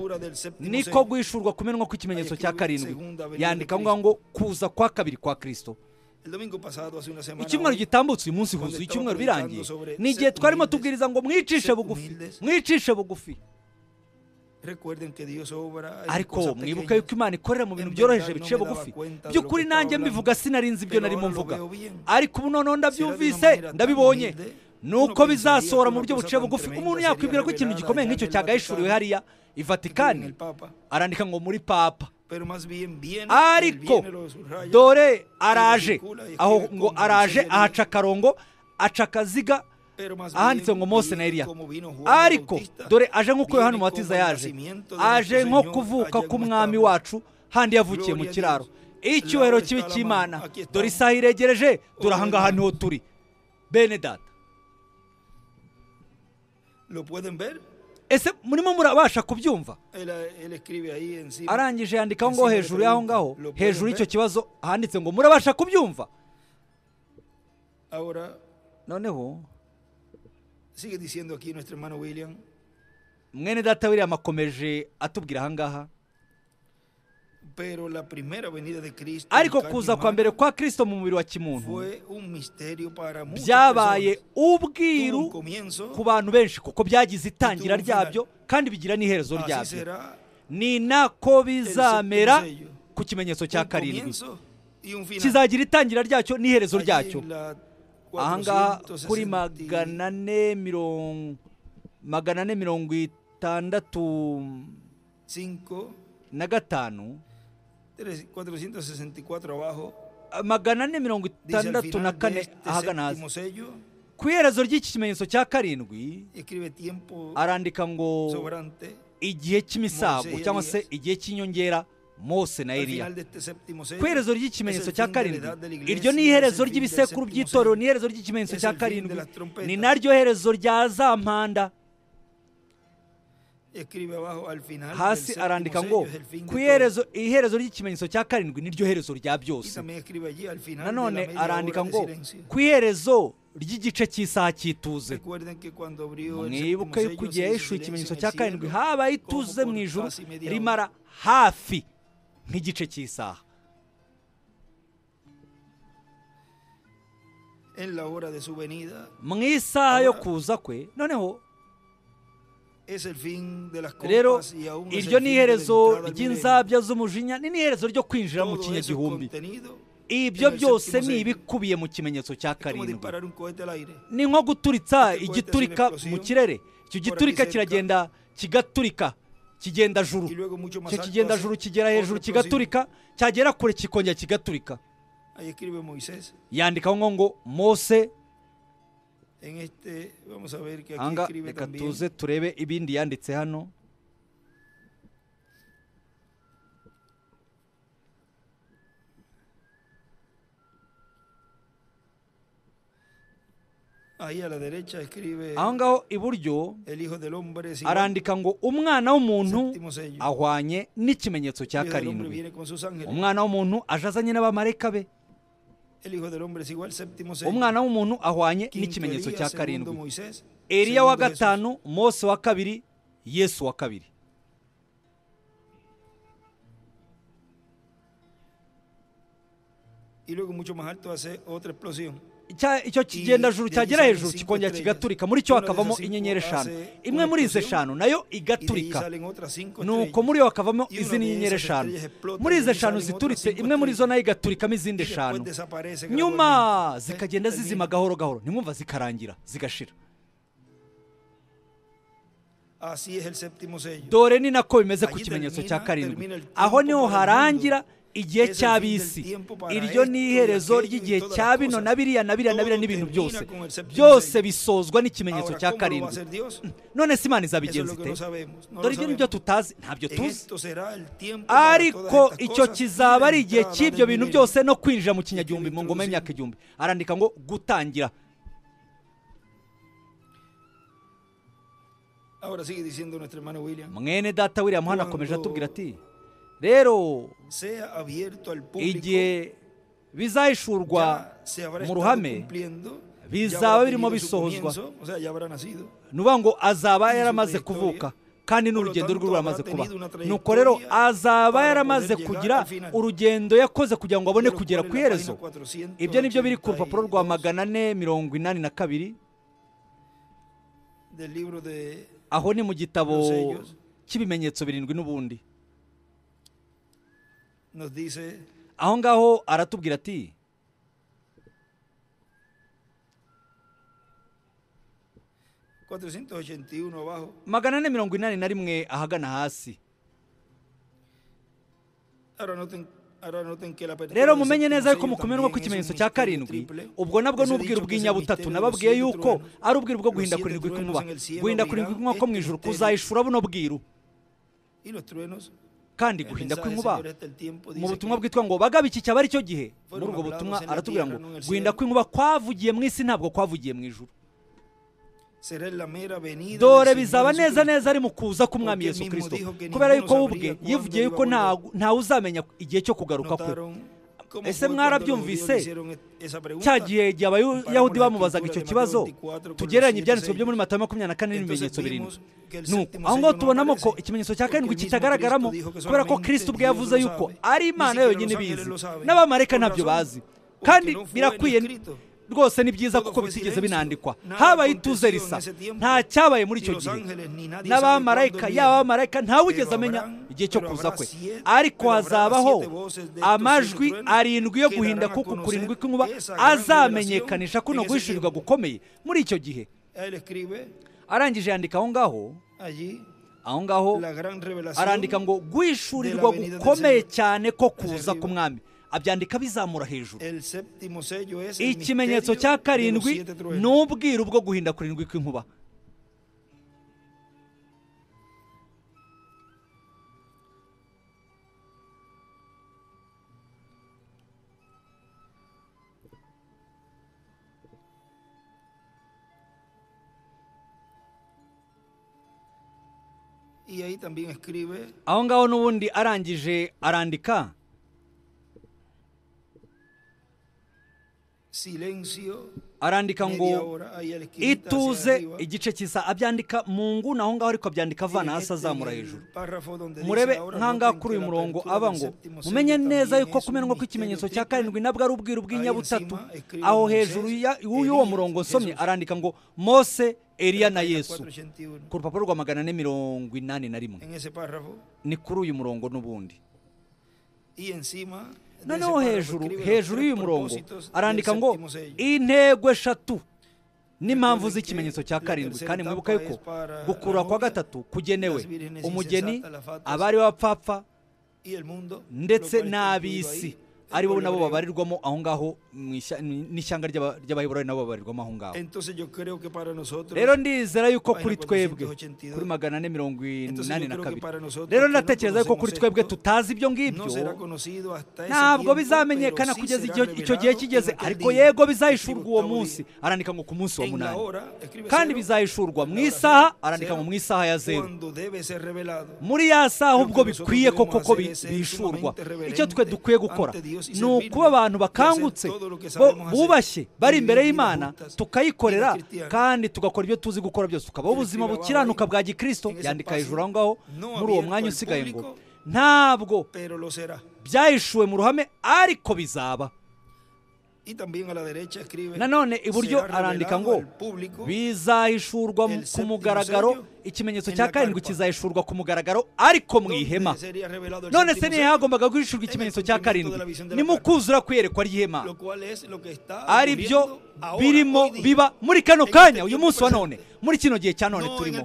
niko guhishurwa kumenwa kw'ikimenyetso cya karindwi. yandika ngo kuza kwa kabiri kwa Kristo. icyumweru gitambutse uyu munsi huzuye icyumweru birangiye, ni igihe twarimo tubwiriza ngo mwicishe bugufi. ariko mwibuke yuko Imana ikorera mu bintu byoroheje biciye bugufi. by'ukuri nanjye mbivuga sinarinzi ibyo narimo mvuga, ariko ubu noneho ndabyumvise, ndabibonye. nuko bizasohora mu buryo buciye bugufi. umuntu yakwibwira ko ikintu gikomeye nk'icyo cyagahishuriwe hariya i Vatikani. arandika ngo muri Papa, ariko dore araje aho ngo araje ahaca akarongo, aca akaziga ahanditse ngo Mose na Eliya. ariko dore aje nk'uko Yohana Umubatiza aje nko kuvuka k'umwami wacu handi yavukiye mu kiraro. icyubahiro kibi cy'Imana, dore isaha iregereje, dore aha ngaha niho turi. bene data, ese murimo murabasha kubyumva? arangije yandikaho ngo hejuru y'aho ngaho, hejuru y'icyo kibazo handitse ngo murabasha kubyumva. noneho mwene data William akomeje atubwira ahangaha, pero la primera venida de Cristo ariko en carne kuza kwa humana mbere kwa Kristo mu mubiri wa kimuntu fue un misterio para muchas byabaye personas. Tuvo ubwiru un comienzo, ku bantu benshi kuko byagize itangira tuvo un final. ryabyo kandi bigira n'iherezo así ryabyo. será Ni nako bizamera el séptimo sello. ku kimenyetso cya Un karindwi, comienzo y un final. kizagira itangira ryacyo n'iherezo Allí ryacyo. en la Ahangaha 460 kuri magana ane mirongo itandatu na gatanu, 464 abajo, magana ane mirongo dice al itandatu na final de kane este ahagana séptimo hasi, sello, ku iherezo ry'iki kimenyetso cya karindwi escribe tiempo arandika ngo sobrante. igihe cy'imisago Mose y cyangwa se Elías. igihe cy'inyongera Mose na Al Eliya. final de este séptimo sello, Ku iherezo ry'ikimenyetso es el cya fin de la karindwi, edad de la iglesia, iryo ni es iherezo el fin del ry'ibisekuru séptimo by'itorero, sello, ni iherezo ry'ikimenyetso es cya el fin de karindwi, las trompetas. ni naryo herezo rya za mpanda. escribe abajo al final Hasi del arandika séptimo ngo sello, es el fin de ku todo. iherezo ry'ikimenyetso cya karindwi niryo herezo rya Y byose. también escribe allí al final Nanone de la media arandika hora de ngo silencio. ku iherezo ry'igice cy'isaha cy'ituze. Recuerden que cuando abrió el Mwibuke séptimo yuko sello, igihe se hizo yishuye silencio ikimenyetso en cya el karindwi cielo, habaye como ituze por mu ijuru casi media hora. rimara hafi nk'igice cy'isaha. En la hora de su venida Mu isaha yo kuza kwe noneho es el fin de las rero copas y aún es el iryo fin ni de la iherezo entrada al milenio. ry'inzabya z'umujinya, ni n'iherezo ryo kwinjira mu Todo eso es kinyagihumbi. contenido Ibyo en el byose séptimo ni sello. ibikubiye mu kimenyetso cya Es como karindwi. disparar un cohete al aire. Ni nko guturitsa Este igiturika cohete es una mu explosión kirere, icyo por giturika aquí cerca. kiragenda kigaturika, kigenda juru, Y luego mucho más icyo alto kigenda hace juru kigera otra hejuru explosión. kigaturika, cyagera kure kikongera kigaturika. Ahí escribe Moisés. Yandikaho ngo Mose. En este, vamos a ver que aquí Anga escribe reka también. tuze turebe ibindi yanditse hano. Ahí a la derecha escribe Aho ngaho iburyo el Hijo del Hombre. Es igual. arandika ngo umwana w'umuntu Séptimo sello. ahwanye n'ikimenyetso cya El Hijo del Hombre karindwi. viene con sus ángeles. Umwana w'umuntu aje azanye n'abamarayika be. El Hijo del Hombre es igual, séptimo sello. Umwana w'umuntu ahwanye Quinto n'ikimenyetso Elías, cya segundo karindwi. Moisés, Eliya wa segundo Jesús. gatanu, Mose wa kabiri, Yesu wa kabiri. Y luego mucho más alto hace otra explosión. Icyo kigenda juru cyagera salen hejuru cinco kikongera estrellas. kigaturika, muri cyo Una de hakavamo esas cinco inyenyeri eshanu. hace Imwe una muri izi explosión, eshanu nayo Y de ahí igaturika, salen otras cinco nuko estrellas. muri yo hakavamo Y una izindi de nyenyeri esas eshanu. estrellas explota Muri y izi eshanu salen otras zituritse, cinco imwe muri zo estrellas. nayo igaturikamo izindi Y después eshanu, desaparece nyuma gradualmente. zikagenda Termina. zizima gahoro gahoro, ntimwumva zikarangira zigashira. Así es el séptimo sello. Dore ni nako bimeze ku Allí kimenyetso termina- cya karindwi. termina el tiempo Aho niho para el harangira mundo. igihe Es el cy'abisi. fin del tiempo para Iryo esto ni y iherezo aquello y ry'igihe todas cya las bino cosas. na biriya na biriya na biriya Todo n'ibintu termina byose. con el séptimo Byose sello. bisozwa n'ikimenyetso Ahora, cya ¿cómo lo va a karindwi. hacer Dios? None se Imana Eso es izabigenza lo que ite? no sabemos. No Dore lo ibyo nibyo sabemos. tutazi, ntabyo En tuzi. esto será el tiempo para Ariko todas estas icyo cosas kizaba y la ari igihe entrada cy'ibyo del bintu milenio. byose no kwinjira mu kinyagihumbi mu ngoma Introducir. y'imyaka igihumbi. Arandika ngo gutangira. Ahora sigue diciendo nuestro hermano William. Mwene data William hano akomeje atubwira ati rero Sea abierto al público. igihe bizahishurwa Ya se habrá mu estado ruhame, cumpliendo, bizaba ya habrá birimo tenido su bisohozwa. comienzo, o sea, ya habrá nacido. nuvuga ngo azaba Izo yaramaze trayectoria, kuvuka kandi n'urugendo por lo rwe tanto, ruramaze habrá kuba. tenido una Nuko rero trayectoria azaba para yaramaze poder llegar kugira al final. urugendo yakoze kugira ngo abone De lo kugera cual ku en la iherezo. página 482, Ibyo nibyo biri ku rupapuro rwa 482 del libro de aho ni mu gitabo Los sellos. cy'ibimenyetso birindwi n'ubundi. nos dice Aho ngaho aratubwira ati 481 abajo. 481 ahagana hasi. Ahora noten que la apertura Rero del mumenye séptimo neza yuko sello mu kumenwa también es kw'ikimenyetso un cya misterio karindwi, triple. ubwo nabwo Les he n'ubwiru dicho que es el bw'inyabutatu misterio de los nababwiye 7 yuko truenos. ari ubwiru bwo guhinda Los 7 kurindwi truenos kw'inkuba. en el cielo Guhinda abrirán kurindwi kw'inkuba ko mu este ijuru misterio. kuzahishura buno bwiru. Y los truenos, Kandi el guhinda mensaje del kw'inkuba Señor hasta el tiempo mu dice butumwa que bwitwa ngo bagaba iki cyaba ari cyo gihe. Fueron Muri ubwo butumwa hablados en la aratubwira tierra, ngo no en el guhinda cielo. kw'inkuba kwavugiye mu isi ntabwo kwavugiye mu ijuru. será en la mera venida Dore del bizaba Señor neza Jesucristo. neza ari mu kuza k'umwami Porque Yesu él Kristo, mismo dijo que kubera ninguno yuko we ubwe sabría cuándo yivugiye iba yuko a volver. ntawe uzamenya igihe cyo kugaruka kwe. Notaron ese mwarabyumvise cya gihe abayahudi bamubazaga icyo kibazo tugereranye ibyanditswe byo muri Matayo 24 n'ibimenyetso birindwi nuko aho ngaho tubonamo ko ikimenyetso cya karindwi kitagaragaramo kubera ko Kristo ubwe yavuze yuko ari Imana yonyine ibizi n'abamarayika ntabyo bazi kandi birakwiye rwose ni byiza kuko bitigeze binandikwa habaye ituze risa nta cyabaye muri icyo gihe n'abamarayika y'abamarayika ntawugeze amenya igihe cyo kuza kwe ariko hazabaho amajwi arindwi yo guhinda kuko kurindwi kw'inkuba azamenyekanisha kuno guhishurirwa gukomeye muri icyo gihe arangije yandika aho ngaho arandika ngo guhishurirwa gukomeye cyane ko kuza k'umwami abyandika bizamura hejuru ikimenyetso cya karindwi ni ubwiru bwo guhinda kurindwi kw'inkuba aho ngaho n'ubundi arangije arandika arandika ngo ituze igice cy'isa abyandika mu nguni aho ngaho ariko abyandika avana hasi azamura hejuru murebe nk'ahangaha kuri uyu murongo aba ngo mumenye neza yuko kumenwa kw'ikimenyetso cya karindwi nabwo ari ubwiru bw'inyabutatu aho hejuru y'uwo murongo nsomye arandika ngo Mose Eliya na Yesu ku rupapuro rwa 481 ni kuri uyu murongo n'ubundi noneho hejuru y'uyu murongo arandika ngo intego eshatu n'impamvu z'ikimenyetso cya karindwi kandi mwibuka yuko gukurura kwa gatatu kugenewe umugeni abari b'abapfapfa ndetse n'ab'isi aribo nabo babarirwamo aho ngaho n'ishyanga ry'abaheburayo nabo babarirwamo aho ngaho rero ndizera yuko kuri twebwe kuri 482 rero ndatekereza yuko kuri twebwe tutazi ibyo ngibyo ntabwo bizamenyekana kugeza icyo gihe kigeze ariko yego bizahishurwa uwo munsi arandika ngo ku munsi wa 8 kandi bizahishurwa mu isaha arandika ngo mu isaha ya 0 muri ya saha ubwo bikwiye koko bihishurwa icyo twe dukwiye gukora ni ukuba abantu bakangutse bubashye bari imbere y'Imana tukayikorera kandi tugakora ibyo tuzi gukora byose tukabaho ubuzima bukiranuka bwa gikristo yandika hejuru aho ngaho muri uwo mwanya usigaye ngo ntabwo byahishuwe mu ruhame ariko bizaba nanone iburyo arandika ngo bizahishurwa ku mugaragaro ikimenyetso cya karindwi kizahishurwa ku mugaragaro ariko mu ihema none se nihe hagombaga guhishurwa ikimenyetso cya karindwi ni mu kuzura kwerekwa ry'ihema ari byo birimo biba muri kano kanya uyu munsi wa none muri kino gihe cya none turimo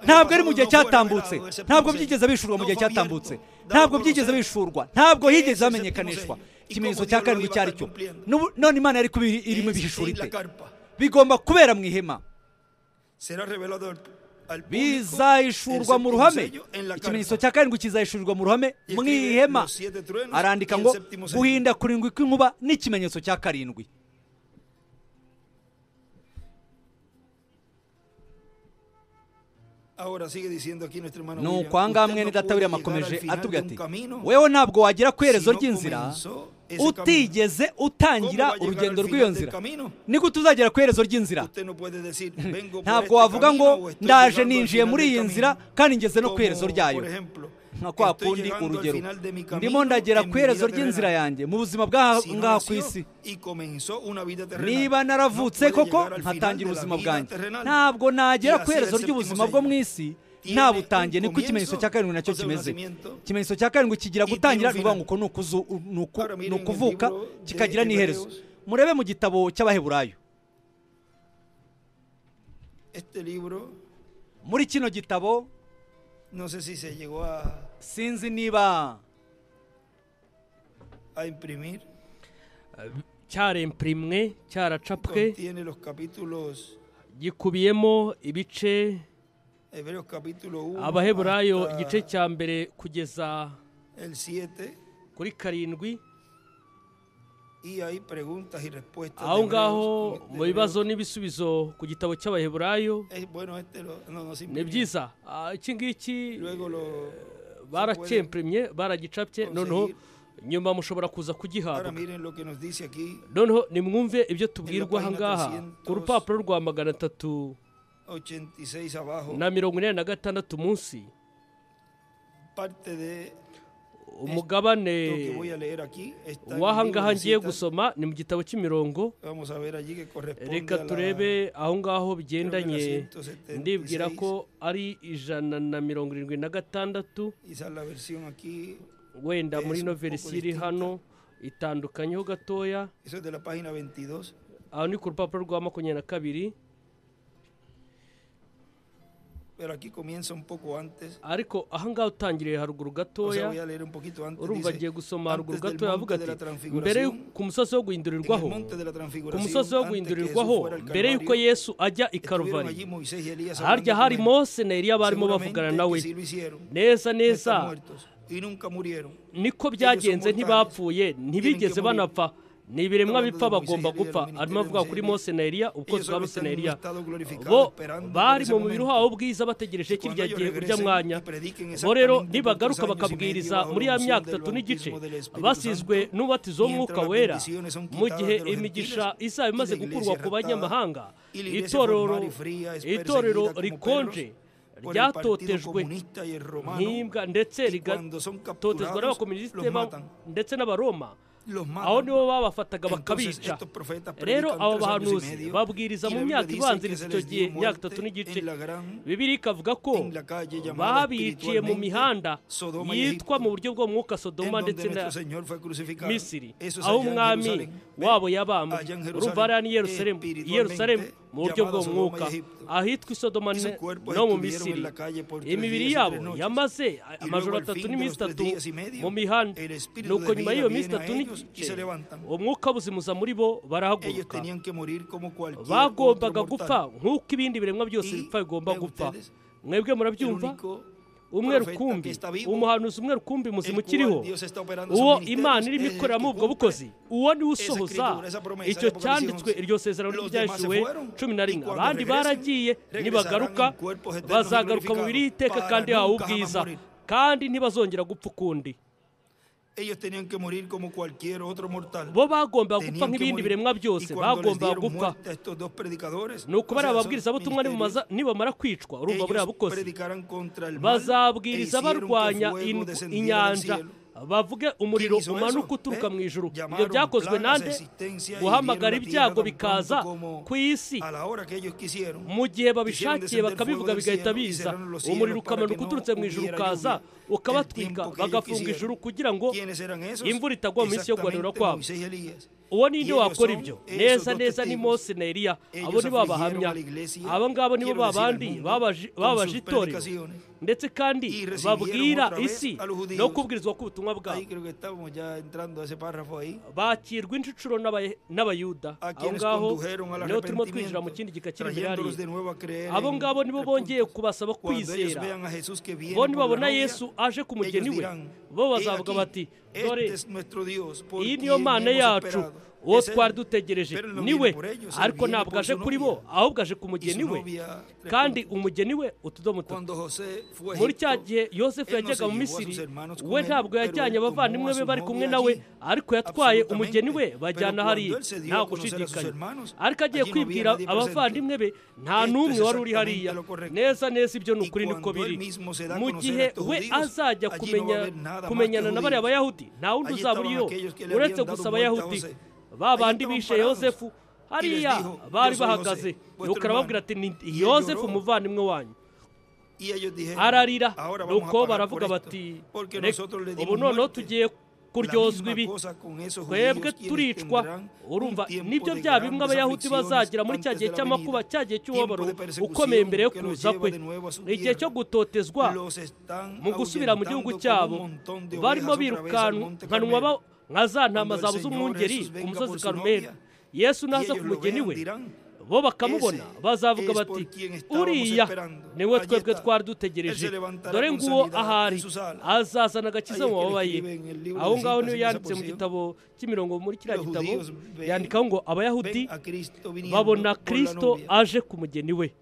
ntabwo ari mu gihe cyatambutse ntabwo byigeze bishurwa mu gihe cyatambutse ntabwo byigeze bishurwa ntabwo higeze hamenyekanishwa ikimenyetso cya karindwi cyari cyo none Imana yari irimo ibihishura ite bigomba kubera mu ihema bizahishurwa mu ruhame ikimenyetso cya karindwi kizahishurwa mu ruhame mu ihema arandika ngo guhinda kurindwi kw'inkuba n'ikimenyetso cya karindwi nuko ahangaha mwene data William akomeje atubwira ati wewe ntabwo wagera ku iherezo ry'inzira utigeze utangira urugendo rw'iyo nzira ni gute uzagera ku iherezo ry'inzira ntabwo wavuga ngo ndaje ninjiye muri iyi nzira kandi ngeze no ku iherezo ryayo nka kwa kundi urugero ndimo ndagera ku iherezo ry'inzira yanjye mu buzima bw'aha ku isi niba naravutse koko nkatangira ubuzima bwanjye ntabwo nagera ku iherezo ry'ubuzima bwo mu isi ntabutangiye niko ikimenyetso cya karindwi nacyo kimeze ikimenyetso cya karindwi kigira gutangira ni ukuvuga ngo ni ukuvuka kikagira n'iherezo murebe mu gitabo cy'abaheburayo muri kino gitabo sinzi niba cyarempurimwe cyaracapwe gikubiyemo ibice abaheburayo igice cya mbere kugeza kuri karindwi aho ngaho mu bibazo n'ibisubizo ku gitabo cy'abaheburayo ni byiza iki ngiki baracempurimye baragicapye noneho nyuma mushobora kuza kugihabwa. Noneho nimwumve ibyo tubwirwa aha ngaha ku rupapuro rwa 386 munsi. Umugabane w'aha ngaha ngiye gusoma ni mu gitabo cy'imirongo. Reka turebe aho ngaho bigendanye. Ndibwira ko ari 176. Wenda muri no verisiyo iri hano itandukanyeho gatoya. Aho ni ku rupapuro rwa 22. Ariko aha ngaha utangiriye haruguru gatoya. Urumva agiye gusoma haruguru gatoya avuga ati mbere ku musozi wo guhindurirwaho, ku musozi wo guhindurirwaho mbere yuko Yesu ajya i Karuvari, harya hari Mose na Eliya barimo bavugana nawe. Neza neza niko byagenze, ntibapfuye, ntibigeze banapfa. Ni ibiremwa bipfa bagomba gupfa. Arimo avuga kuri Mose na Eliya, ubukozi bwa Mose na Eliya. Bo bari mu mubiri wabo bwiza bategereje kirya gihe burya mwanya. Bo rero nibagaruka bakabwiriza muri ya myaka 3 n'igice basizwe n'ubatizo w'Umwuka Wera, mu gihe imigisha izaba imaze gukurwa ku banyamahanga, itorero rikonje ryatotejwe nk'imbwa ndetse rigatotezwa n'abakomunisite ndetse n'abaroma. Aho nibo babafataga bakabica. Rero abo bahanuzi babwiriza mu myaka ibanziriza icyo gihe, myaka 3 n'igice. Bibiliya ikavuga ko babiciye mu mihanda yitwa mu buryo bwo mwuka Sodoma ndetse na Misiri, aho umwami wabo yabambwe. Urumva ari i Yerusalemu mu buryo bwo mwuka, ahitwa i Sodoma no mu Misiri. Imibiri yabo yamaze amajoro 3 n'iminsi 3 mu mihanda. Nuko nyuma y'iyo minsi 3 umwuka buzimuza muri bo, barahaguruka. Bagombaga gupfa nk'uko ibindi biremwa byose bipfa bigomba gupfa. Mwebwe murabyumva? Umwe rukumbi, umuhanuzi umwe rukumbi muzima ukiriho, uwo Imana irimo ikoreramo ubwo bukozi, uwo niwe usohoza icyo cyanditswe, iryo sezerano ryashyuwe 11. Abandi baragiye, nibagaruka bazagaruka mu biri iteka kandi hawe ubwiza, kandi ntibazongera gupfa ukundi. Bo bagomba gupfa nk'ibindi biremwa byose, bagomba gupfa. Nuko bari ababwirizabutumwa nibamara kwicwa, urumva buriya bukozi bazabwiriza barwanya inyanja, bavuge umuriro umanuka uturuka mu ijuru. Ibyo byakozwe nande? Guhamagara ibyago bikaza ku isi mu gihe babishakiye, bakabivuga bigahita biza. Umuriro ukamanuka uturutse mu ijuru ukaza ukabatwika, bagafunga ijuru kugira ngo imvura itagwa mu minsi yo guhanura kwabo. Uwo ninde wakora ibyo? Neza neza ni Mose na Eliya. Abo ni babahamya. Abo ngabo nibo babandi babaje itorero, ndetse kandi babwira isi no kubwirizwa k'ubutumwa bwabo. Bakirwa inshuro n'abayuda. Aho ngaho niho turimo twinjira mu kindi gika kiri imbere hariya. Abo ngabo nibo bongeye kubasaba kwizera. Bo nibabona Yesu aje ku mugeni we, bo bazavuga bati dore iyi niyo Mana yacu, uwo twari dutegereje niwe. Ariko ntabwo aje kuri bo, ahubwo aje ku mugeni we, kandi umugeni we utudomo tuto. Muri cya gihe Yosefu yajyaga mu Misiri, we ntabwo yajyanye abavandimwe be bari kumwe nawe, ariko yatwaye umugeni we bajyana hariya, nta gushidikanya. Ariko agiye kwibwira abavandimwe be, nta n'umwe wari uri hariya. Neza neza ibyo ni ukuri, niko biri. Mu gihe we azajya kumenyana na bariya Bayahudi, nta wundi uzaba uriyo uretse gusa Abayahudi. Babandi bishe Yosefu hariya bari bahagaze, nuko arababwira ati ni Yosefu umuvandimwe wanyu. Ararira, nuko baravuga bati ubu noneho tugiye kuryozwa ibi, twebwe turicwa. Urumva nibyo bya bimwe Abayahudi bazagira muri cya gihe cy'amakuba, cya gihe cy'umubabaro ukomeye mbere yo kuza kwe, igihe cyo gutotezwa mu gusubira mu gihugu cyabo. Barimo birukanwa nka za ntama zabuze umwungeri ku musozi Karumeli. Yesu naza ku mugeni we, bo bakamubona, bazavuga bati uriya niwe twebwe twari dutegereje, dore nguwo ahari, azazana agakiza mu mababa ye. Aho ngaho niyo yanditse mu gitabo cy'imirongo, muri kiriya gitabo yandikaho ngo Abayahudi babona Kristo aje ku mugeni we.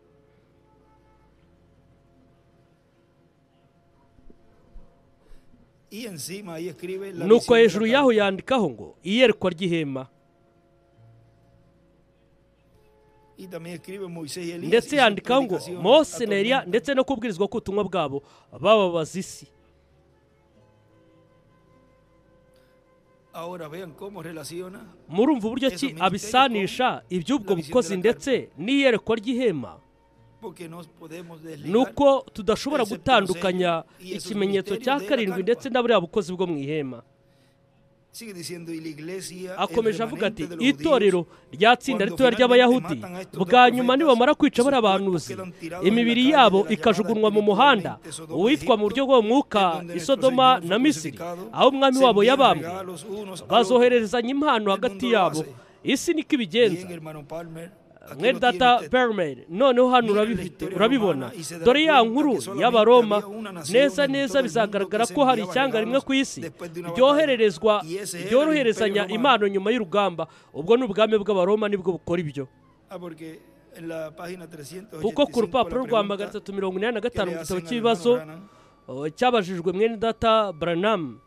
nuko hejuru y'aho yandikaho ngo iyerekwa ry'ihema, ndetse yandikaho ngo Mose na Eliya ndetse no kubwirizwa k'ubutumwa bwabo bababaza isi. Murumva uburyo ki abisanisha iby'ubwo bukozi ndetse n'iyerekwa ry'ihema. Nuko tudashobora gutandukanya ikimenyetso cya karindwi ndetse na buriya bukozi bwo mu ihema. Akomeje avuga ati itorero ryatsinda ritoya ry'abayahudi bwa nyuma nibamara kwica bari abahanuzi, imibiri yabo ikajugunwa mu muhanda uwitwa mu buryo bw'umwuka i Sodoma na Misiri, aho umwami wabo yabambwe, bazohererezanya impano hagati yabo. Isi niko ibigenza. Mwene data Permer, noneho hano urabibona, dore ya nkuru y'Abaroma, neza neza bizagaragara ko hari icyanga rimwe ku isi ryoroherezanya impano nyuma y'urugamba. Ubwo ni ubwami bw'Abaroma nibwo bukora ibyo. Kuko ku rupapuro rwa 385 mu gitabo cy'ibibazo cyabajijwe mwene data Branham,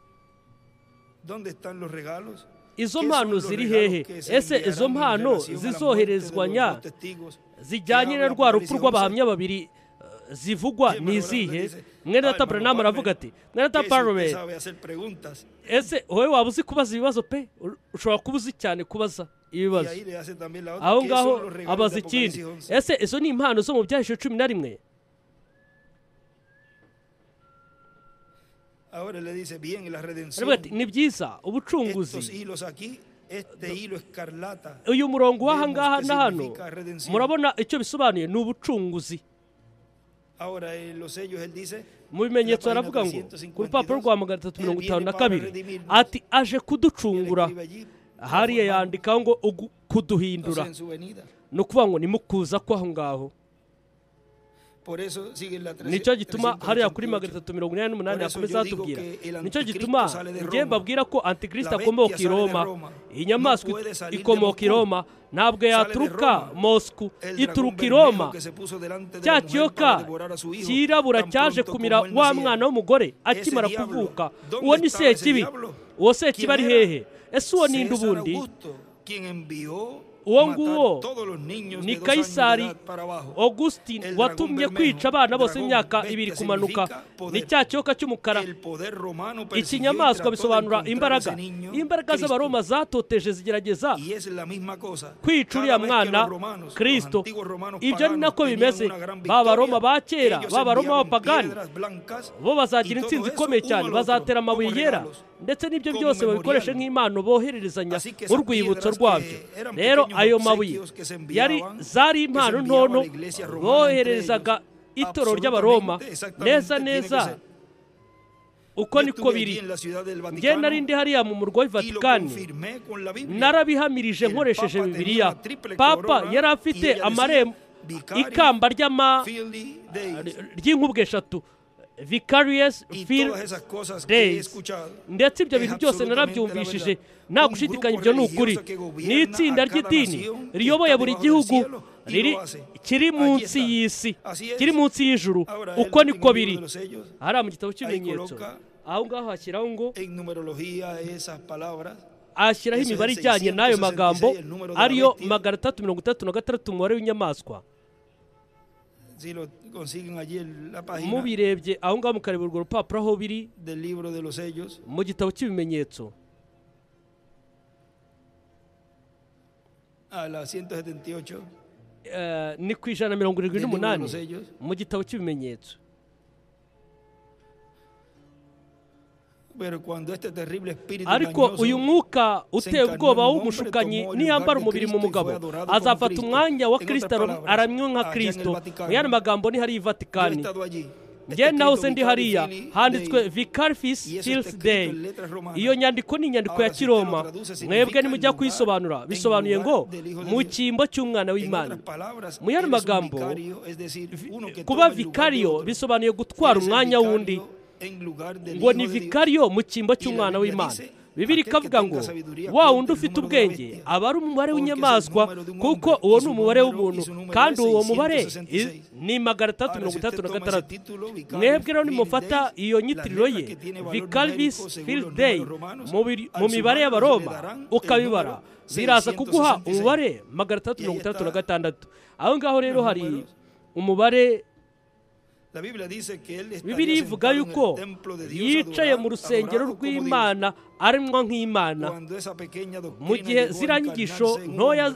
izo mpano ziri hehe? Ese izo mpano zizoherezwanya zijyanye na rwa rupfu rw'abahamya babiri zivugwa ni izihe? Mwene data Branham aravuga ati, mwene data Parome, ese wowe waba uzi kubaza ibibazo pe? Ushobora kuba uzi cyane kubaza ibibazo. Aho ngaho abaza ikindi, ese izo ni impano zo mu Byahishuwe 11? Ni byiza ubucunguzi. Uyu murongo w'aha ngaha na hano murabona icyo bisobanuye, ni ubucunguzi. Mu bimenyetso aravuga ngo ku rupapuro rwa 352 ati aje kuducungura. Hariya yandikaho ngo kuduhindura, ni ukuvuga ngo ni mu kuza kw'aho ngaho. Nicyo gituma hariya kuri 388 akomeza atubwira, nicyo gituma njye mbabwira ko Antikristo akomoka i Roma. Inyamaswa ikomoka i Roma, ntabwo yaturuka Moscou, ituruka i Roma. Cya kiyoka kirabura cyaje kumira wa mwana w'umugore akimara kuvuka, uwo ni Sekibi. Uwo Sekibi ari hehe? Ese uwo ninde ubundi? Uwo nguwo ni Kaisari Augustine watumye kwica abana bose imyaka 2 kumanuka. Ni cya kiyoka cy'umukara. Ikinyamaswa bisobanura imbaraga. Imbaraga z'Abaroma zatoteje zigerageza kwica uriya mwana Kristo. Ibyo ni nako bimeze. B'Abaroma ba kera, b'Abaroma b'abapagani, bo bazagira intsinzi ikomeye cyane, bazatera amabuye yera, ndetse n'ibyo byose babikoreshe nk'impano bohererezanya urwibutso rwabyo. Rero ayo mabuye zari impano ntono boherezaga itorero ry'Abaroma. Neza neza uko niko biri. Njye nari ndi hariya mu murwa w'Vatikani, narabihamirije nkoresheje Bibiliya. Papa yari afite amarembo, ikamba ry'inkubwe eshatu, Vicarious Field Days, ndetse ibyo bintu byose narabyumvishije nta gushidikanya. Ibyo ni ukuri. Ni itsinda ry'idini riyoboye buri gihugu kiri munsi y'isi, kiri munsi y'ijuru. Uko niko biri. Hariya mu gitabo cy'ibimenyetso aho ngaho hashyiraho ngo, ashyiraho imibare ijyanye n'ayo magambo ariyo 336 umubare w'inyamaswa. Mubirebye aho ngaho mukareba urwo rupapuro aho biri mu gitabo cy'ibimenyetso. Ni ku 178 mu gitabo cy'ibimenyetso. Ariko uyu mwuka uteye ubwoba w'umushukanyi niyambara umubiri mu mugabo, azafata umwanya wa Kristo aramywe nka Kristo. Mu yandi magambo ni hari i Vatikani. Njye naho ndi hariya handitswe Vicarious Field Day. Iyo nyandiko ni inyandiko ya Kiroma. Mwebwe nimujya kuyisobanura, bisobanuye ngo mu cyimbo cy'umwana w'Imana. Mu yandi magambo, kuba Vicario bisobanuye gutwara umwanya wundi, ngo ni Vicario mu cyimbo cy'umwana w'Imana. bibiri ikavuga ngo wa wundi ufite ubwenge aba ari umubare w'inyamaswa kuko uwo ni umubare w'umuntu kandi uwo mubare ni 336. mwebwe rero nimufata iyo nyitiriro ye Vicalvis Field Day mu mibare y'abaroma ukabibara biraza kuguha umubare 336. aho ngaho rero hari umubare Bibiri ivuga yuko yicaye mu rusengero rw'Imana aremwa nk'Imana mu gihe ziriya nyigisho ntoya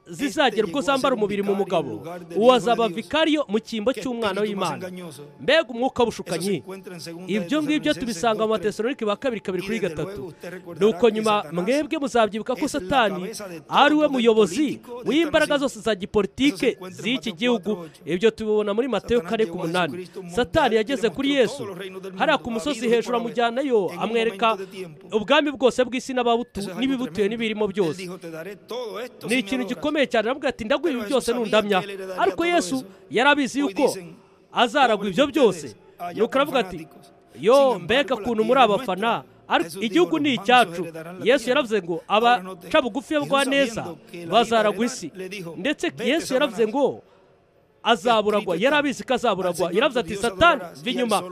zizagera ubwo zambara umubiri mu mugabo uwo azaba vikariyo mu cyimbo cy'umwana w'Imana. mbega umwuka w'ubushukanyi! ibyo ngibyo tubisanga mu Batesalonike ba 2:3. nuko nyuma mwebwe muzabyibuka ko Satani ari we muyobozi w'imbaraga zose za gipolitike z'iki gihugu. ibyo tubibona muri Mateyo 4:8. Satani yageze kuri Yesu hariya ku musozi hejuru amujyanayo amwereka ubwami bwose bw'isi n'ibibutuye n'ibirimo byose. ni ikintu gikomeye cyane. aravuga ati ndaguha ibi byose nundamya. ariko Yesu yarabizi yuko azaragwa ibyo byose. nuko aravuga ati yo mbega kuntu muri abafana, igihugu ni icyacu. Yesu yaravuze ngo abaca bugufi bwa neza bazaragwa isi. ndetse Yesu yaravuze ngo azaburagwa. yarabizi ko azaburagwa. yaravuze ati Satani vinyuma,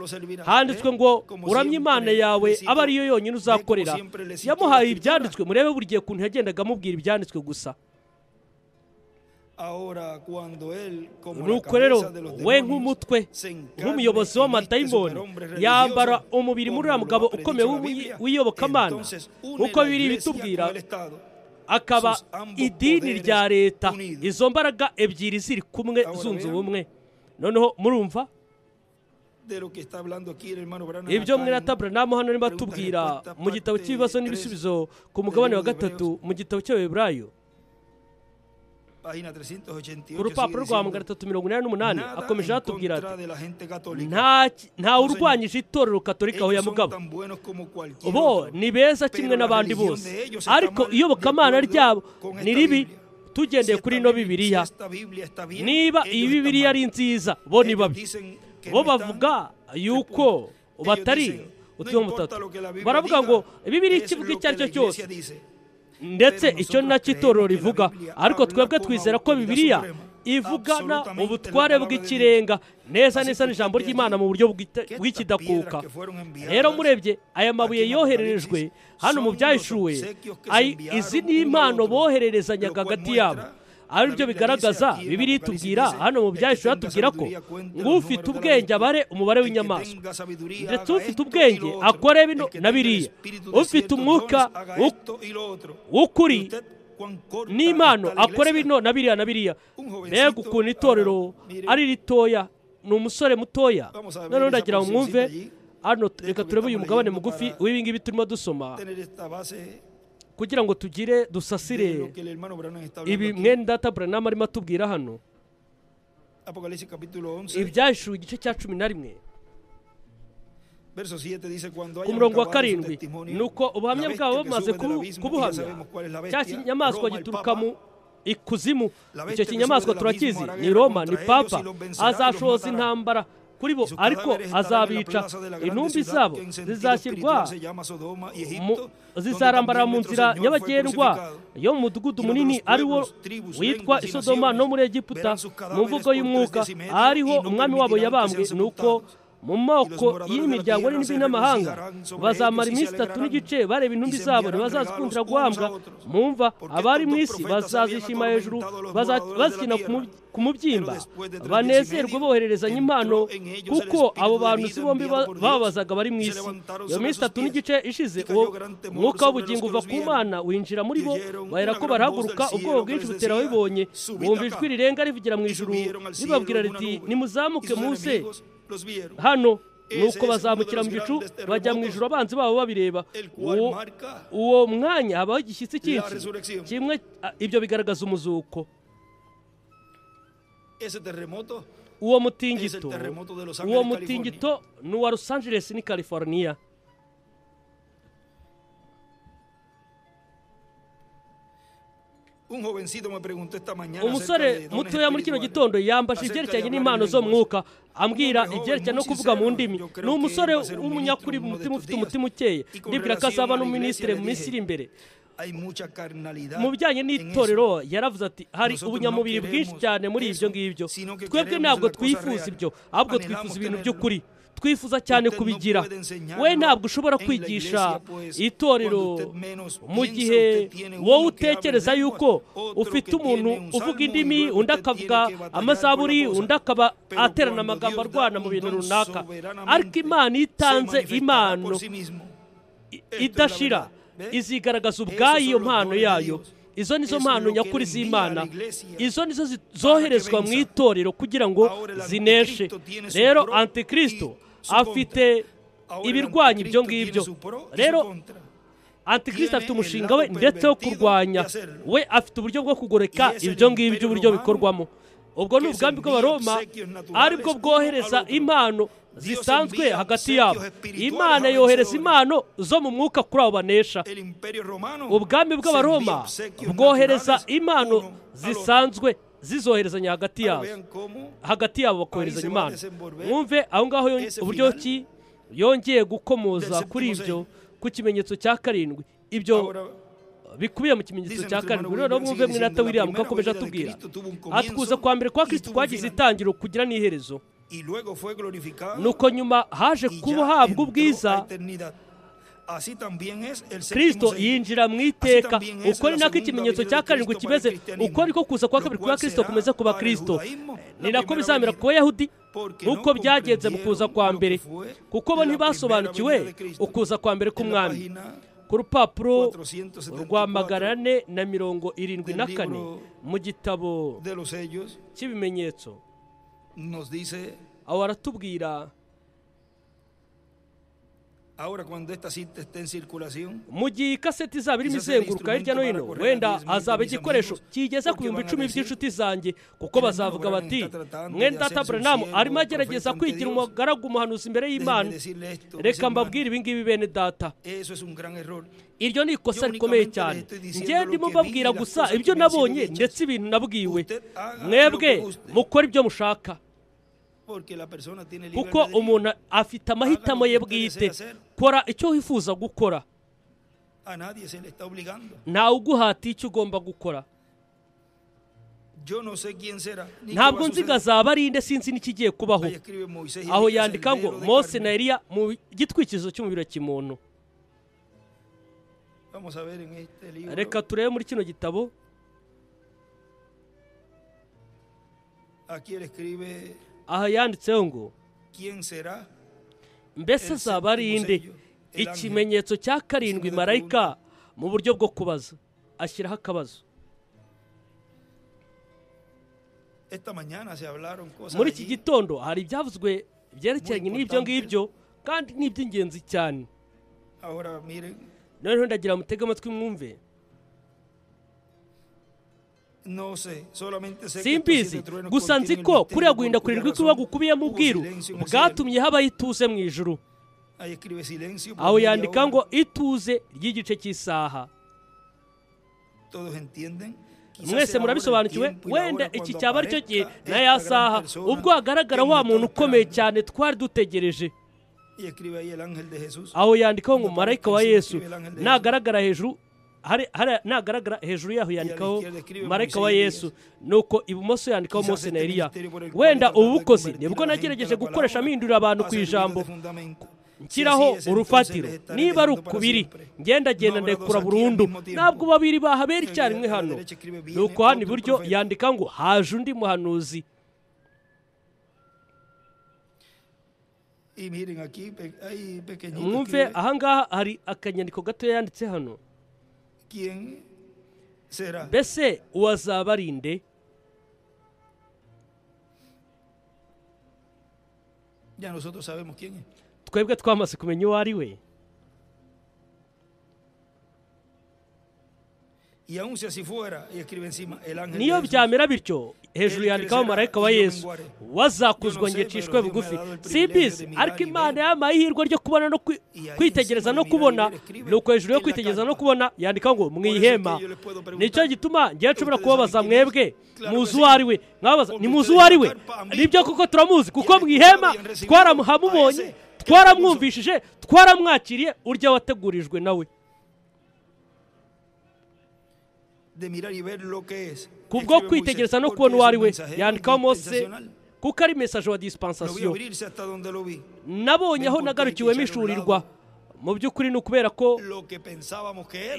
handitswe ngo uramye Imana yawe aba ariyo yonyine uzakorera. yamuhaye ibyanditswe. murebe buri gihe kuntu yagendaga amubwira ibyanditswe gusa. nuko rero we nk'umutwe nk'umuyobozi w'amadayimoni yambara umubiri muri uriya mugabo ukomeye w'iyobokamana nk'uko biri bitubwira, akaba idini rya leta. izo mbaraga ebyiri ziri kumwe zunze ubumwe. noneho murumva ibyo mwirata Branham hano niba tubwira mu gitabo cy'ibibazo n'ibisubizo ku mugabane wa 3 mu gitabo cy'Abaheburayo ku rupapuro rwa 388 akomeje atubwira ati nta urwanyije itorero katolika aho ya mugabo, bo ni beza kimwe n'abandi bose, ariko iyobokamana ryabo ni ribi. tugendeye kuri ino Bibiliya, niba iyi Bibiliya ari nziza bo ni babi. bo bavuga yuko batari utuye mutatu. baravuga ngo Bibiliya ikivuga icyo ari cyo cyose ndetse icyo nacyitorero rivuga, ariko twebwe twizera ko Bibiliya ivugana ubutware bw'ikirenga neza neza n'ijambo ry'Imana mu buryo bw'ikidakuka. rero murebye aya mabuye yohererejwe hano mu byahishuwe, izi ni impano bohererezanyaga hagati yabo. ari byo bigaragaza Bibiliya itubwira hano mu byahishuwe hatubwira ko ufite ubwenge abare umubare w'inyamaswa, ndetse ufite ubwenge akore bino na biriya. ufite umwuka w'ukuri n'Imana akore bino na biriya na biriya. mbega ukuntu itorero ari ritoya, ni umusore mutoya. noneho ndagira ngo mwumve hano, reka turebe uyu mugabane mugufi w'ibi ngibi turimo dusoma kugira ngo dusasire ibi mwene data Branham arimo atubwira hano. ibyahishuwe igice cya 11 ku murongo wa 7, nuko ubuhamya bwabo bamaze kubuhamya, cya kinyamaswa gituruka mu ikuzimu. icyo kinyamaswa turakizi, ni Roma, ni Papa. azashoza intambara kuri bo, ariko azabica. intumbi zabo zizashyirwa zizarambara mu nzira nyabagendwa yo mu mudugudu munini ari wo witwa Isodoma no muri Egiputa. mu mvugo y'umwuka ariho umwami wabo yabambwe. nuko mu moko y'imiryango n'indi n'amahanga bazamara iminsi 3 n'igice bareba intumbi zabo, ntibazazikundira guhambwa. mumva abari mu isi bazazishima hejuru, bazikina ku mubyimba, banezerwe bohererezanya impano, kuko abo bantu si bombi bababazaga bari mu isi. iyo minsi 3 n'igice ishize, uwo mwuka w'ubugingo uva ku Mana winjira muri bo, bahera ko barahaguruka, ubwoba bwinshi butera babibonye. bumva ijwi rirenga rivugira mu ijuru ribabwira riti nimuzamuke muze hano. nuko bazamukira mu gicu bajya mu ijuru, abanzi babo babireba. uwo mwanya habaho igishyitsi cyinshi kimwe. ibyo bigaragaza umuzuko. uwo mutingito ni uwa Los Angeles ni California. umusore mutoya muri kino gitondo yambashe ibyerekeranye n'impano zo mu mwuka ambwira ibyerekeranye no kuvuga mu ndimi. Ni umusore w'umunyakuri mu mutima, ufite umutima ukeye, ndibwira ko azaba n'umuminisitiri mu minsi iri imbere. Mu bijyanye n'itorero yaravuze ati hari ubunyamubiri bwinshi cyane muri ibyo ngibyo. Twebwe ntabwo twifuza ibyo, ahubwo twifuza ibintu by'ukuri, twifuza cyane kubigira. We ntabwo ushobora kwigisha itorero mu gihe wowe utekereza yuko ufite umuntu uvuga indimi, undi akavuga amazaburi, undi akaba aterana amagambo arwana mu bintu runaka. Ariko Imana itanze impano idashira, izigaragaza ubwayo iyo mpano yayo. Izo nizo mpano nyakuri z'Imana, izo nizo zoherezwa mu itorero kugira ngo zineshe. Rero Antikristo afite ibirwanya ibyo ngibyo. Rero Antikristo afite umushinga we ndetse wo kurwanya, we afite uburyo bwo kugoreka ibyo ngibyo uburyo bikorwamo. Ubwo ni ubwami bw'Abaroma aribwo bwohereza impano zisanzwe hagati yabo. Imana yohereza impano zo mu mwuka kuri abo banesha. Ubwami bw'Abaroma bwohereza impano zisanzwe zizoherezanya hagati yabo bakoherezanya impano. Mwumve aho ngaho uburyo ki yongeye gukomoza kuri ibyo ku kimenyetso cya karindwi, ibyo bikubiye mu kimenyetso cya karindwi. Rero mwumve Mwenata William ko akomeje atubwira ati kuza kwa mbere kwa Kristo kwagize itangiro kugira n'iherezo, nuko nyuma haje kuhabwa ubwiza. Kristo yinjira mu iteka. Uko ni nako ikimenyetso cya karindwi kimeze, uko niko kuza kwa kabiri kwa Kristo kumeze kuba Kristo. Ni nako bizamera ku Bayahudi nk'uko byagenze mu kuza kwa mbere, kuko bo ntibasobanukiwe ukuza kwa mbere k'umwami. Ku rupapuro rwa 474 mu gitabo cy'ibimenyetso aho aratubwira mu gihe ikaseti izaba irimo izenguruka hirya no hino, wenda hazaba igikoresho kigeze ku 10,000 by'inshuti zanjye, kuko bazavuga bati mwene Data Branham arimo agerageza kwigira umugaragu umuhanuzi imbere y'Imana. Reka mbabwire ibi ngibi bene data, iryo ni ikosa rikomeye cyane. Njye ndimo mbabwira gusa ibyo nabonye ndetse ibintu nabwiwe. Mwebwe mukora ibyo mushaka, kuko umuntu afite amahitamo ye bwite. Kora icyo wifuza gukora, ntawe uguhatiye icyo ugomba gukora. Ntabwo nzi ngo azaba ari nde, sinzi n'ikigiye kubaho. Aho yandika ngo Mose na Eliya mu gitwikirizo cy'umubiri wa kimuntu. Reka turebe muri kino gitabo. Aha yanditseho ngo mbese azaba ari nde? Ikimenyetso cya karindwi marayika mu buryo bwo kubaza, ashyiraho akabazo. Muri iki gitondo hari ibyavuzwe byerekeranye n'ibyo ngibyo, kandi ni iby'ingenzi cyane. Noneho ndagira mutege amatwi mwumve. Simbizi, gusa nzi ko kuriya guhinda kurindwi kuba gukubiyemo ubwiru bwatumye habaho ituze mu ijuru. Aho yandika ngo ituze ry'igice cy'isaha. Mwese murabisobanukiwe? Wenda iki cyaba ari cyo gihe na ya saha ubwo hagaragara wa muntu ukomeye cyane twari dutegereje. Aho yandikaho ngo marayika wa Yesu nagaragara hejuru, nagaragara hejuru yaho yandikaho marayika wa Yesu, nuko ibumoso yandikaho Mose na Eliya. Wenda ubu bukozi nibwo nagerageje gukoresha mpindurira abantu ku ijambo, nshyiraho urufatiro. Niba ari ukubiri ngenda ndekura burundu, ntabwo babiri bahabera icyarimwe hano. Nuko hano iburyo yandika ngo haje undi muhanuzi. Mwumve ahangaha hari akanyandiko gato yanditse hano. Mbese uwazaba ari nde? Twebwe twamaze kumenya uwo ari we. niyo byamera bityo hejuru yandikaho marayika wa Yesu wazakuzwa ngecishwe bugufi simbizi ariko Imana yamaye ihirwe ryo kubona no kwitegereza no kubona nuko hejuru yo kwitegereza no kubona yandika ngo mwihema nicyo gituma ngiye nshobora kubabaza mwebwe muzi uwo ari we mwabaza ni muzi uwo ari we nibyo kuko turamuzi kuko mwihema twaramuhamubonye twaramwumvishije twaramwakiriye urya wategurijwe nawe kubwo kwitegereza no kubona uwo ari we yandikaho Mose kuko ari message wa dispensation nabonye aho nagarukiwe mishurirwa mu by'ukuri ni ukubera ko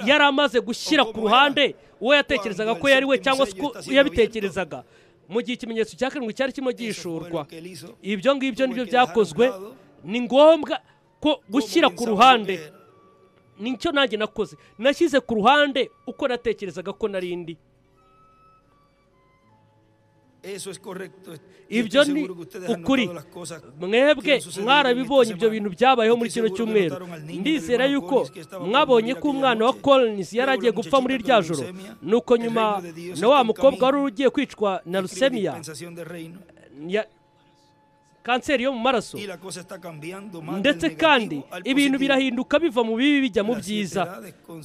yari amaze gushyira ku ruhande uwo yatekerezaga ko yari we cyangwa se ko yabitekerezaga mu gihe ikimenyetso cya karindwi cyari kirimo gishurwa ibyo ngibyo nibyo byakozwe ni ngombwa ko gushyira ku ruhande nicyo nanjye nakoze nashyize ku ruhande uko natekerezaga ko narindi ibyo ni ukuri mwebwe mwarabibonye ibyo bintu byabayeho muri kino cyumweru ndizera yuko mwabonye ko umwana wa Collins yari agiye gupfa muri rya joro nuko nyuma na wa mukobwa wari ugiye kwicwa na leukemia kanseri yo mu maraso ndetse kandi ibintu birahinduka biva mu bibi bijya mu byiza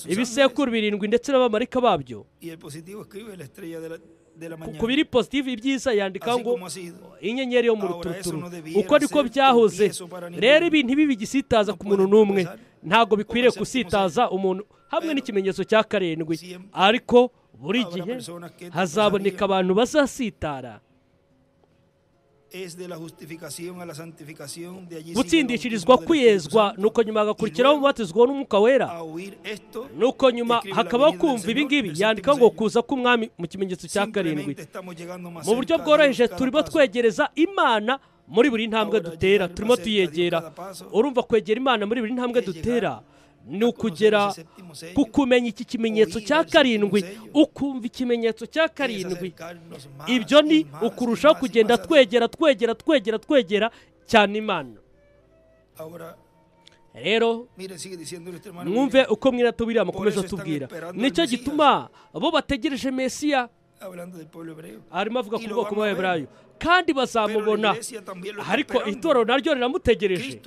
ibisekuru birindwi ndetse n'abamarika babyo ku biri positive ibyiza yandika ngo inyenyeri yo mu ruturuturu uko niko byahoze rero ibintu ibi bigisitaza ku muntu n'umwe ntabwo bikwiriye gusitaza umuntu hamwe n'ikimenyetso cya karindwi ariko buri gihe hazaboneka abantu bazasitara gutsindishirizwa kwiyezwa nuko nyuma hagakurikiraho umubatizwa n'umwuka wera nuko nyuma hakabaho kumva ibingibi yandika ngo kuza k'umwami mu kimenyetso cya karindwi mu buryo bworoheje turimo twegereza Imana muri buri ntambwe dutera turimo tuyegera urumva kwegera Imana muri buri ntambwe dutera ni ukugera ku kumenya iki kimenyetso cya karindwi ukumva ikimenyetso cya karindwi ibyo ni ukurushaho kugenda twegera cyane Imana rero mwumve uko mwiratubira mukomeza tubwira nicyo gituma bo bategereje Mesiya arimo avuga ku bwoko bw'Abahebrayo kandi bazamubona ariko itorero naryo riramutegereje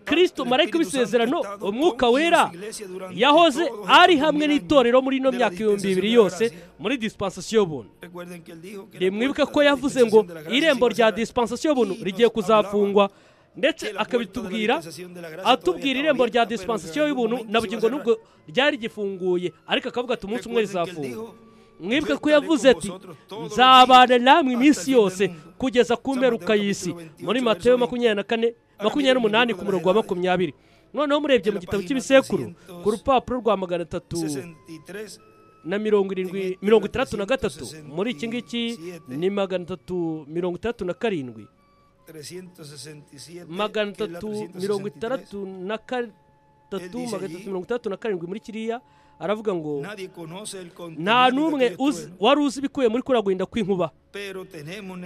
Kristo marayika w'isezerano umwuka wera yahoze ari hamwe n'itorero muri ino myaka 2000 yose muri dispensation y'ubuntu mwibuke ko yavuze ngo irembo rya dispensation y'ubuntu rigiye kuzafungwa ndetse akabitubwira atubwira irembo rya dispensation y'ubuntu na bugingo nubwo ryari gifunguye ariko akavuga ati umunsi umwe rizafungwa mwibuke ko yavuze ati nzabana namwe iminsi yose kugeza ku mperuka y'isi muri Mateyo 24:28 ku murongo wa 20 noneho murebye mu gitabo cy'ibisekuru ku rupapuro rwa 363 muri iki ngiki ni 337 337 muri kiriya aravuga ngo nta n'umwe wari uzi ibikuye muri kuriya guhinda kw'inkuba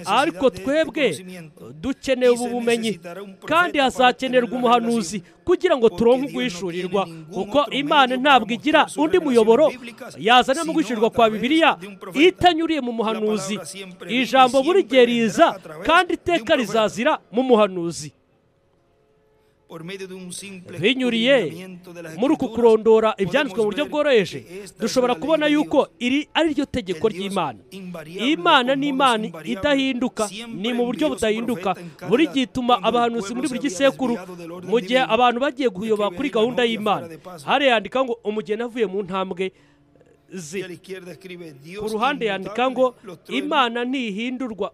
ariko twebwe dukeneye ubu bumenyi kandi hazakenerwa umuhanuzi kugira ngo turonke uguhishurirwa kuko Imana ntabwo igira undi muyoboro yazana mu guhishurirwa kwa Bibiliya itanyuriye mu muhanuzi ijambo buri gihe riza kandi iteka rizazira mu muhanuzi binyuriye muri uku kurondora ibyanditswe mu buryo bworoheje dushobora kubona yuko iri ari ryo tegeko ry'Imana. Imana ni Imana idahinduka, ni mu buryo budahinduka. Buri gihe ituma abahanuzi muri buri gisekuru mu gihe abantu bagiye kuyoba kuri gahunda y'Imana. Hare yandika ngo umugeni avuye mu ntambwe ze. Ku ruhande yandika ngo Imana ntihindurwa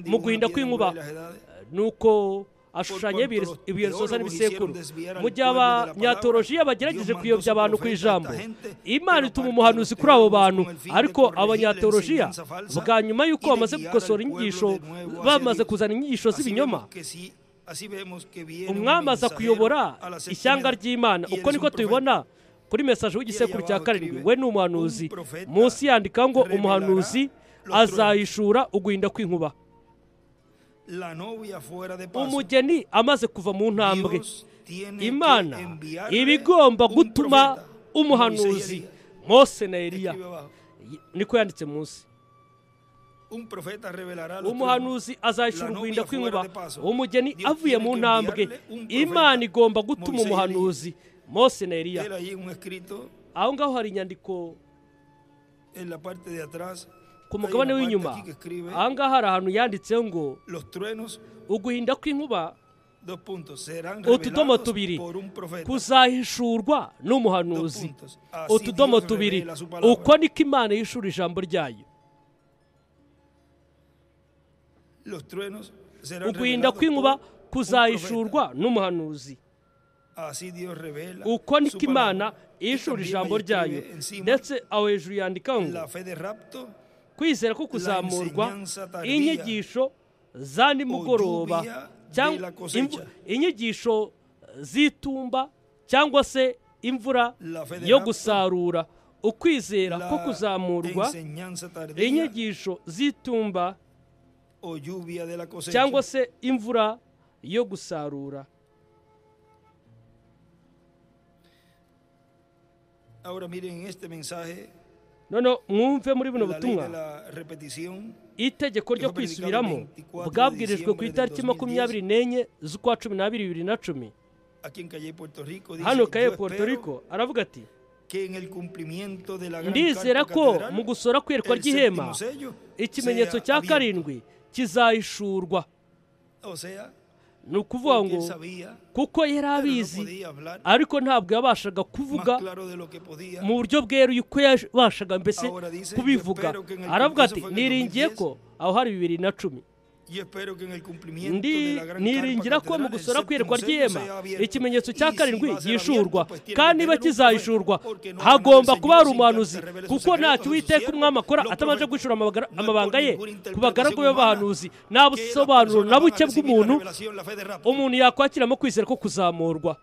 mu guhinda kw'inkuba, nuko ashushanya ibisoza n'ibisekuru. Mu gihe abanyatolojiya bagerageje kuyobya abantu ku ijambo, Imana ituma umuhanuzi kuri abo bantu, ariko abanyatolojiya bwa nyuma y'uko bamaze gukosora inyigisho, bamaze kuzana inyigisho z'ibinyoma, umwami aza kuyobora ishyanga ry'Imana. Uko niko tubibona kuri mesaje w'igisekuru cya karindwi. We ni umuhanuzi, munsi yandika ngo umuhanuzi azahishura uguhinda kw'inkuba. Umugeni amaze kuva mu ntambwe, Imana iba igomba gutuma umuhanuzi Mose na Eliya niko yanditse munsi. Umuhanuzi azahishura uguhinda kw'inkuba, umugeni avuye mu ntambwe. Imana igomba gutuma umuhanuzi Mose na Eliya. Aho ngaho hari inyandiko ku mugabane w'inyuma. Aha ngaha hari ahantu yanditseho ngo uguhinda kw'inkuba utudomo tubiri kuzahishurwa n'umuhanuzi. Utudomo tubiri, uko niko Imana yishura ijambo ryayo. Uguhinda kw'inkuba kuzahishurwa n'umuhanuzi. Uko niko Imana yishura ijambo ryayo. Ndetse aho hejuru yandika ngo kwizera ko kuzamurwa, inyigisho za nimugoroba cyangwa inyigisho z'itumba cyangwa se imvura yo gusarura. Ukwizera ko kuzamurwa, inyigisho z'itumba cyangwa se imvura yo gusarura. None mwumve muri buno butumwa itegeko ryo kwisubiramo bwabwirijwe ku itariki 24 z'ukwa 12 2010 hano Kaye, Puerto Rico. Aravuga ati ndizera ko mu gusora kwerekwa ry'ihema ikimenyetso cya karindwi kizahishurwa. Ni ukuvuga ngo kuko yari abizi ariko ntabwo yabashaga kuvuga mu buryo bweruye uko yabashaga mbese kubivuga. Aravuga ati niringiye ko aho hari 2010 niringira ko mu gusora kwerekwa ry'ihema ikimenyetso cya karindwi gishurwa, kandi niba kizahishurwa hagomba kuba hari umuhanuzi, kuko ntacyo Uwiteka Umwami akora atabanje guhishura amabanga ye ku bagaragu b'abahanuzi. Nta busobanuro na buke bw'umuntu umuntu yakwakiramo kwizera ko kuzamurwa.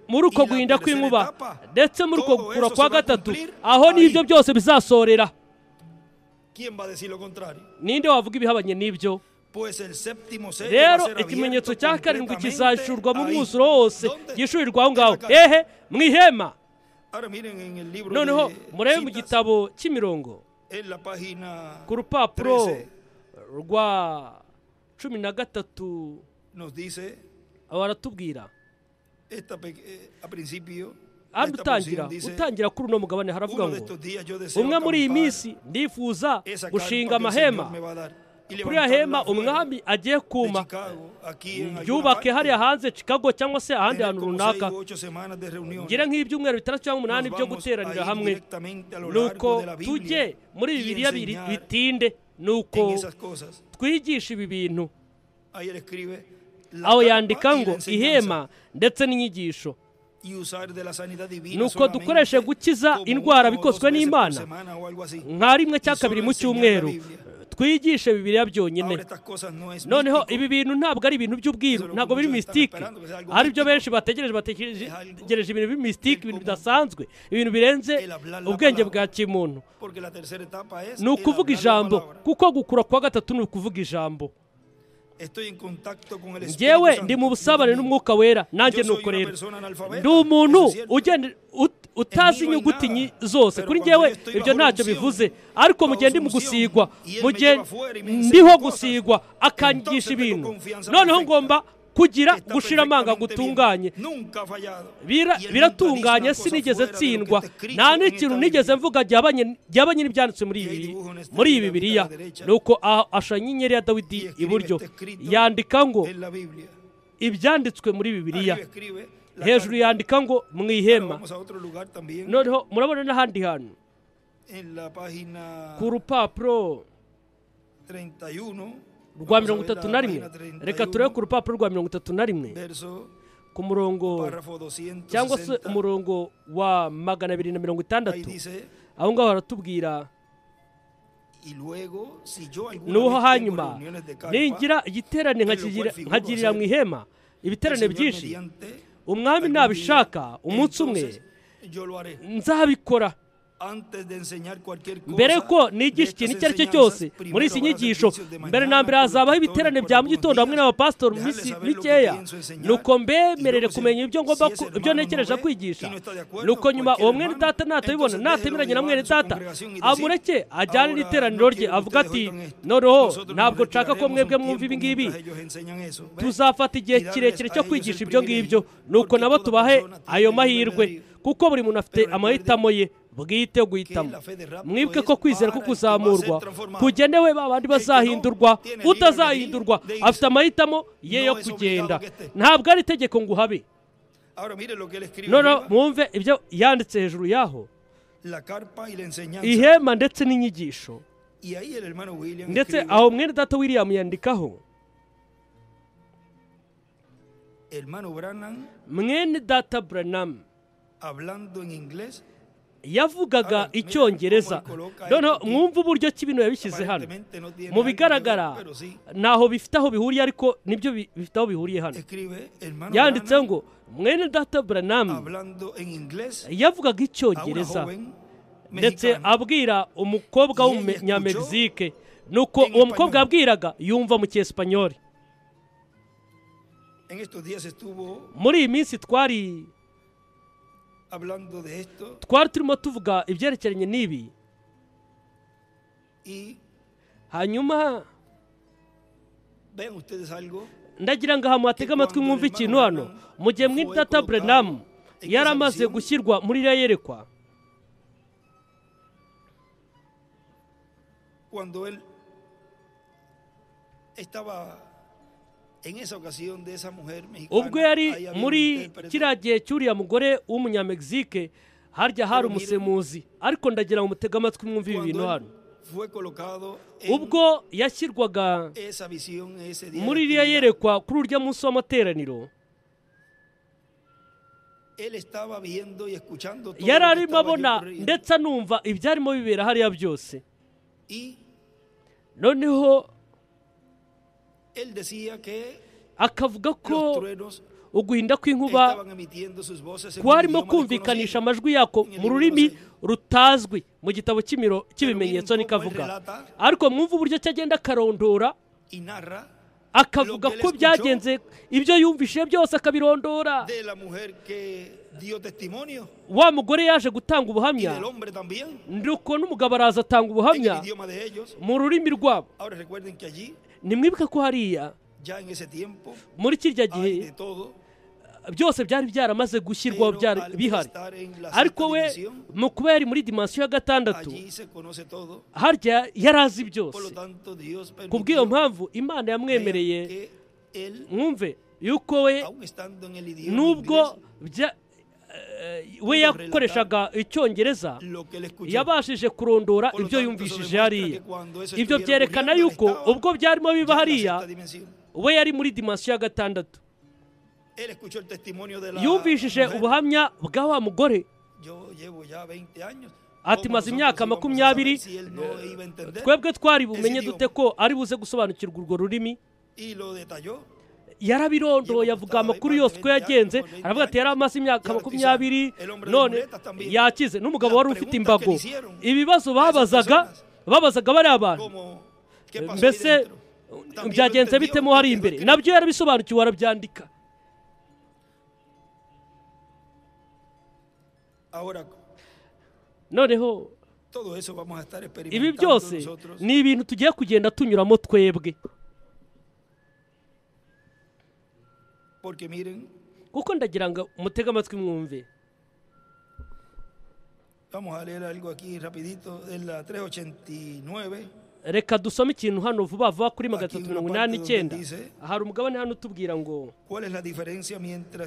Muri uko guhinda kw'inkuba ndetse muri uko gukura kwa gatatu, aho n'ibyo byose bizasorera. Ninde wavuga ibihabanye n'ibyo? Rero ikimenyetso cya karindwi kizahishurwa mu mwuzuro wose, gishurirwa aho ngaho mu ihema. Noneho murebe mu gitabo cy'imirongo ku rupapuro rwa 13 aho aratubwira utangira kuri uno mugabane. Haravuga ngo umwe muri iyi minsi ndifuza gushinga amahema. Kuri ya hema umwami agiye kuma byubake hariya hanze Chicago cyangwa se ahandi hantu runaka, ngire nk'ibyumweru 6 cyangwa 8 byo guteranira hamwe. Nuko tujye muri Bibiliya bitinde, nuko twigisha ibi bintu. Aho yandika ngo ihema ndetse n'inyigisho. Nuko dukoreshe gukiza indwara bikozwe n'Imana nka rimwe cya kabiri mu cyumweru. Twigishe Bibiliya byonyine. Noneho ibi bintu ntabwo ari ibintu by'ubwiru, ntabwo biri mystike. Hari byo benshi bategereje ibintu biri mystike, ibintu bidasanzwe, ibintu birenze ubwenge bwa kimuntu. Ni ukuvuga ijambo, kuko gukura kwa gatatu ni ukuvuga ijambo. Njyewe ndi mu busabane n'Umwuka Wera, nanjye nuko rero ndi umuntu utazi inyuguti zose. Kuri njyewe ibyo ntacyo bivuze, ariko mu gihe ndi mu gusigwa, mu gihe ndiho gusigwa akanyigisha ibintu, noneho ngomba kugira gushira amanga gutunganye. Biratunganye, sinigeze tsindwa, nta n'ikintu nigeze mvuga ryabanye n'ibyanditswe muri iyi Bibiliya. Nuko ashanya inyenyeri ya Dawidi iburyo, yandika ngo ibyanditswe muri Bibiliya. Hejuru yandika ngo mu ihema. Noneho murabona n'ahandi hantu ku rupapuro rwa 31. Reka turebe ku rupapuro rwa 31 ku murongo cyangwa se umurongo wa 260. Aho ngaho haratubwira nuho hanyuma ningira igiterane nkagirira mu ihema ibiterane byinshi, umwami nabishaka umunsi umwe nzabikora. mbere ko nigisha ikintu icyo ari cyo cyose muri izi nyigisho, mbere na mbere hazabaho ibiterane bya mu gitondo hamwe n'abapasitori mu minsi mikeya, nuko mbemerere kumenya ibyo ntekereje kwigisha, nuko nyuma uwo mwene data natabibona, natemeranye na mwene data, amureke ajyane n'iteraniro rye, avuga ati noneho ntabwo nshaka ko mwebwe mwumva ibi ngibi, tuzafata igihe kirekire cyo kwigisha ibyo ngibyo, nuko nabo tubahe ayo mahirwe, kuko buri muntu afite amahitamo ye bwite guhitamo. Mwibuke ko kwizera ko kuzamurwa kugenewe babandi bazahindurwa, utazahindurwa afite amahitamo ye yo kugenda, ntabwo ari itegeko ngo uhabe. None mwumve ibyo yanditse hejuru yaho, ihema ndetse n'inyigisho, ndetse aho mwene data William yandikaho, mwene data Branham yavugaga icyongereza. Noneho mwumva uburyo ki bino yabishyize hano, mu bigaragara naho bifite aho bihuriye, ariko nibyo bifite aho bihuriye hano. Yanditseho ngo mwene data Branham yavugaga icyongereza, ndetse abwira umukobwa w'umunyamegizike, nuko uwo mukobwa yabwiraga yumva mu cyesipanyoli. Muri iyi minsi twari turimo tuvuga ibyerekeranye n'ibi, hanyuma ndagira ngo aha muhatege amatwi mwumve ikintu hano. Mu gihe mwene data Branham yari amaze gushyirwa muri iriya yerekwa, ubwo yari muri kiriya gihe cy'uriya mugore w'umunyamegizike, harya hari umusemuzi, ariko ndagira ngo mutege amatwi mwumve ibi bintu hano. Ubwo yashyirwaga muri iriya yerekwa kuri urya munsi w'amateraniro, yari arimo abona ndetse anumva ibyarimo bibera hariya byose. Noneho akavuga ko uguhinda kw'inkuba kwarimo kumvikanisha amajwi yako mu rurimi rutazwi mu gitabo cy'ibimenyetso, nikavuga. Ariko mwumva uburyo cyagenda akarondora, akavuga ko byagenze, ibyo yumvishije byose akabirondora. Wa mugore yaje gutanga ubuhamya, nuko n'umugabo araza atanga ubuhamya mu rurimi rwabo. Nimwibuke ko hariya muri kirya gihe byose byari byaramaze gushyirwaho, byari bihari, ariko we mu kuba yari muri dimansiyo ya gatandatu, harya yari azi byose. Kubw'iyo mpamvu Imana yamwemereye, mwumve yuko we nubwo we yakoreshaga icyongereza, yabashije kurondora ibyo yumvishije hariya. Ibyo byerekana yuko ubwo byarimo biba hariya, we yari muri dimansiyo ya gatandatu, yumvishije ubuhamya bwa wa mugore. Ati maze imyaka 20, twebwe twari bumenye dute ko ari buze gusobanukirwa urwo rurimi? Yarabirondoye, avuga amakuru yose ko yagenze, aravuga ati yari amaze imyaka 20, none yakize. N'umugabo wari ufite imbago, ibibazo babazaga bari abantu, mbese byagenze bitemo hari imbere, nabyo yarabisobanukiwe, arabyandika. Noneho ibi byose ni ibintu tugiye kugenda tunyuramo twebwe, kuko ndagira ngo mutege amatwi mwumve. Reka dusome ikintu hano vuba vuba kuri 389. Hari umugabane hano utubwira ngo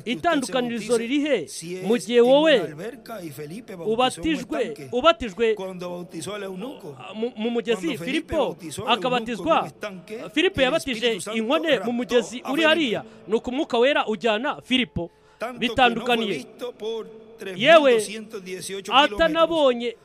itandukanirizo ririhe mu gihe wowe ubatijwe mu mugezi, Filipo akabatizwa. Filipo yabatije inkone mu mugezi uri hariya, nuko umwuka wera ujyana Filipo. Bitandukaniye, yewe atanabonye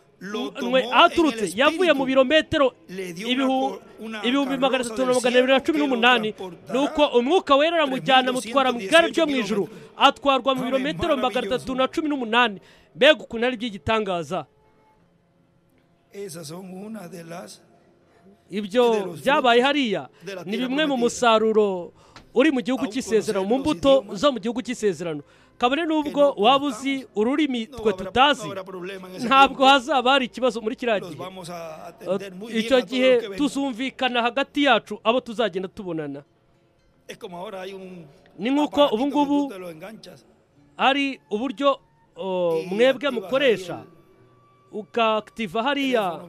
aturutse, yavuye mu birometero 318, nuko umwuka wera aramujyana, mutwara mu igare ryo mu ijuru, atwarwa mu birometero 318. Mbega ukuntu ari by'igitangaza! ibyo byabaye hariya ni bimwe mu musaruro uri mu gihugu cy'isezerano, mu mbuto zo mu gihugu cy'isezerano. Kabone n'ubwo waba uzi ururimi twe tutazi, ntabwo hazaba hari ikibazo muri kiriya gihe. Icyo gihe tuzumvikana hagati yacu abo tuzagenda tubonana. Ni nk'uko ubu ngubu ari uburyo mwebwe mukoresha ukakitiva hariya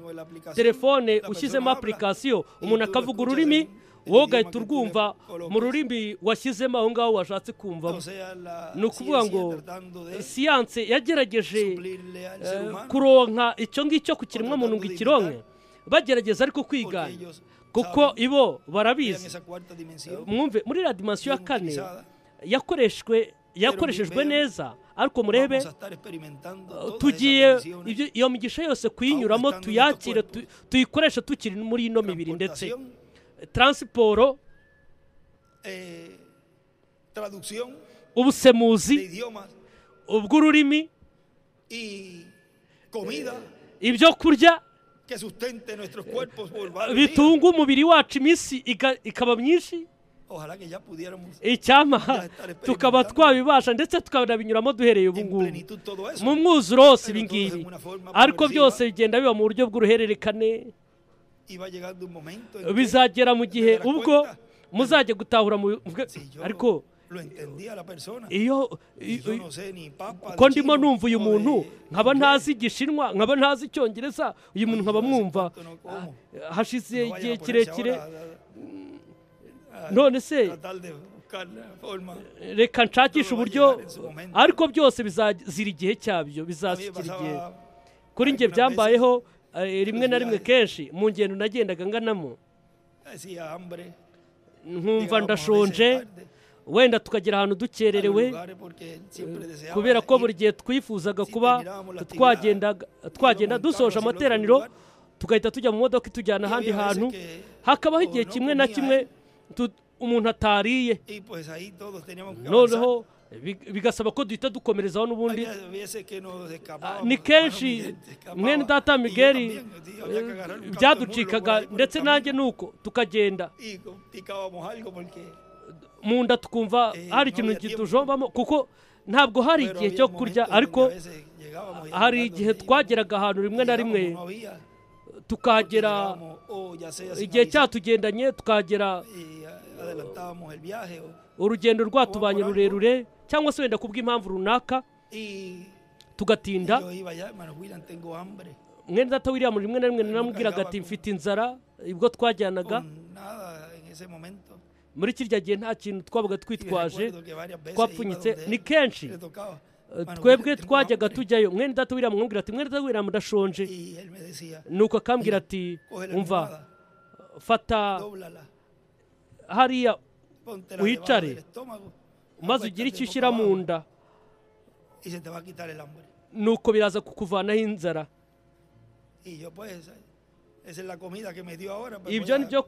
telefone ushyizemo application, umuntu akavuga ururimi, wowe ugahita urwumva mu rurimi washyizemo aho ngaho washatse kumvamo. Ni ukuvuga ngo siyanse yagerageje kuronka icyo ngicyo ku kiremwamuntu ngo ikironke, bagerageza ariko kwigana, kuko ibo barabizi. Mwumve muri la dimension ya kane yakoreshejwe neza, ariko murebe tugiye iyo migisha yose kuyinyuramo, tuyakire, tuyikoresha tukiri muri ino mibiri, ndetse transport, ubusemuzi ubw'ururimi, ibyo kurya bitunga umubiri wacu iminsi ikaba myinshi. Icyama tukaba twabibasha, ndetse tukanabinyuramo duhereye ubu ngubu mu mwuzuro wose ibi ngibi, ariko byose bigenda biba mu buryo bw'uruhererekane. Bizagera mu gihe ubwo muzajya gutahura ariko iyo ko ndimo numva uyu muntu nkaba ntazi Igishinwa, nkaba ntazi Icyongereza, uyu muntu nkaba mwumva hashize igihe kirekire, none se reka nshakisha uburyo, ariko byose bizazira igihe cyabyo, bizashyikira igihe. Kuri njye byambayeho rimwe na rimwe kenshi mu ngendo nagendaga nganamo, nkumva ndashonje, wenda tukagera ahantu dukererewe, kubera ko buri gihe twifuzaga kuba twagenda dusoje amateraniro tugahita tujya mu modoka itujyana ahandi hantu. Hakabaho igihe kimwe na kimwe umuntu atariye, noneho bigasaba ko duhita dukomerezaho n'ubundi. Ni kenshi mwene data Miguel byaducikaga, ndetse nanjye nuko tukagenda mu nda tukumva hari ikintu kitujombamo, kuko ntabwo hari igihe cyo kurya. Ariko hari igihe twageraga ahantu rimwe na rimwe tukagera igihe cyatugendanye, tukagera urugendo rwatubanye rurerure, cyangwa se wenda kubw'impamvu runaka tugatinda. Mwene data William rimwe na rimwe namubwiraga ati mfite inzara, ibwo twajyanaga muri kirya gihe nta kintu twabaga twitwaje, twapfunyitse. Ni kenshi twebwe twajyaga tujyayo, mwene data William amubwira ati mwene data William ndashonje, nuko akambwira ati umva, fata hariya wicare maze ugire icyo ushyira mu nda, nuko biraza kukuvanaho inzara. Ibyo ni byo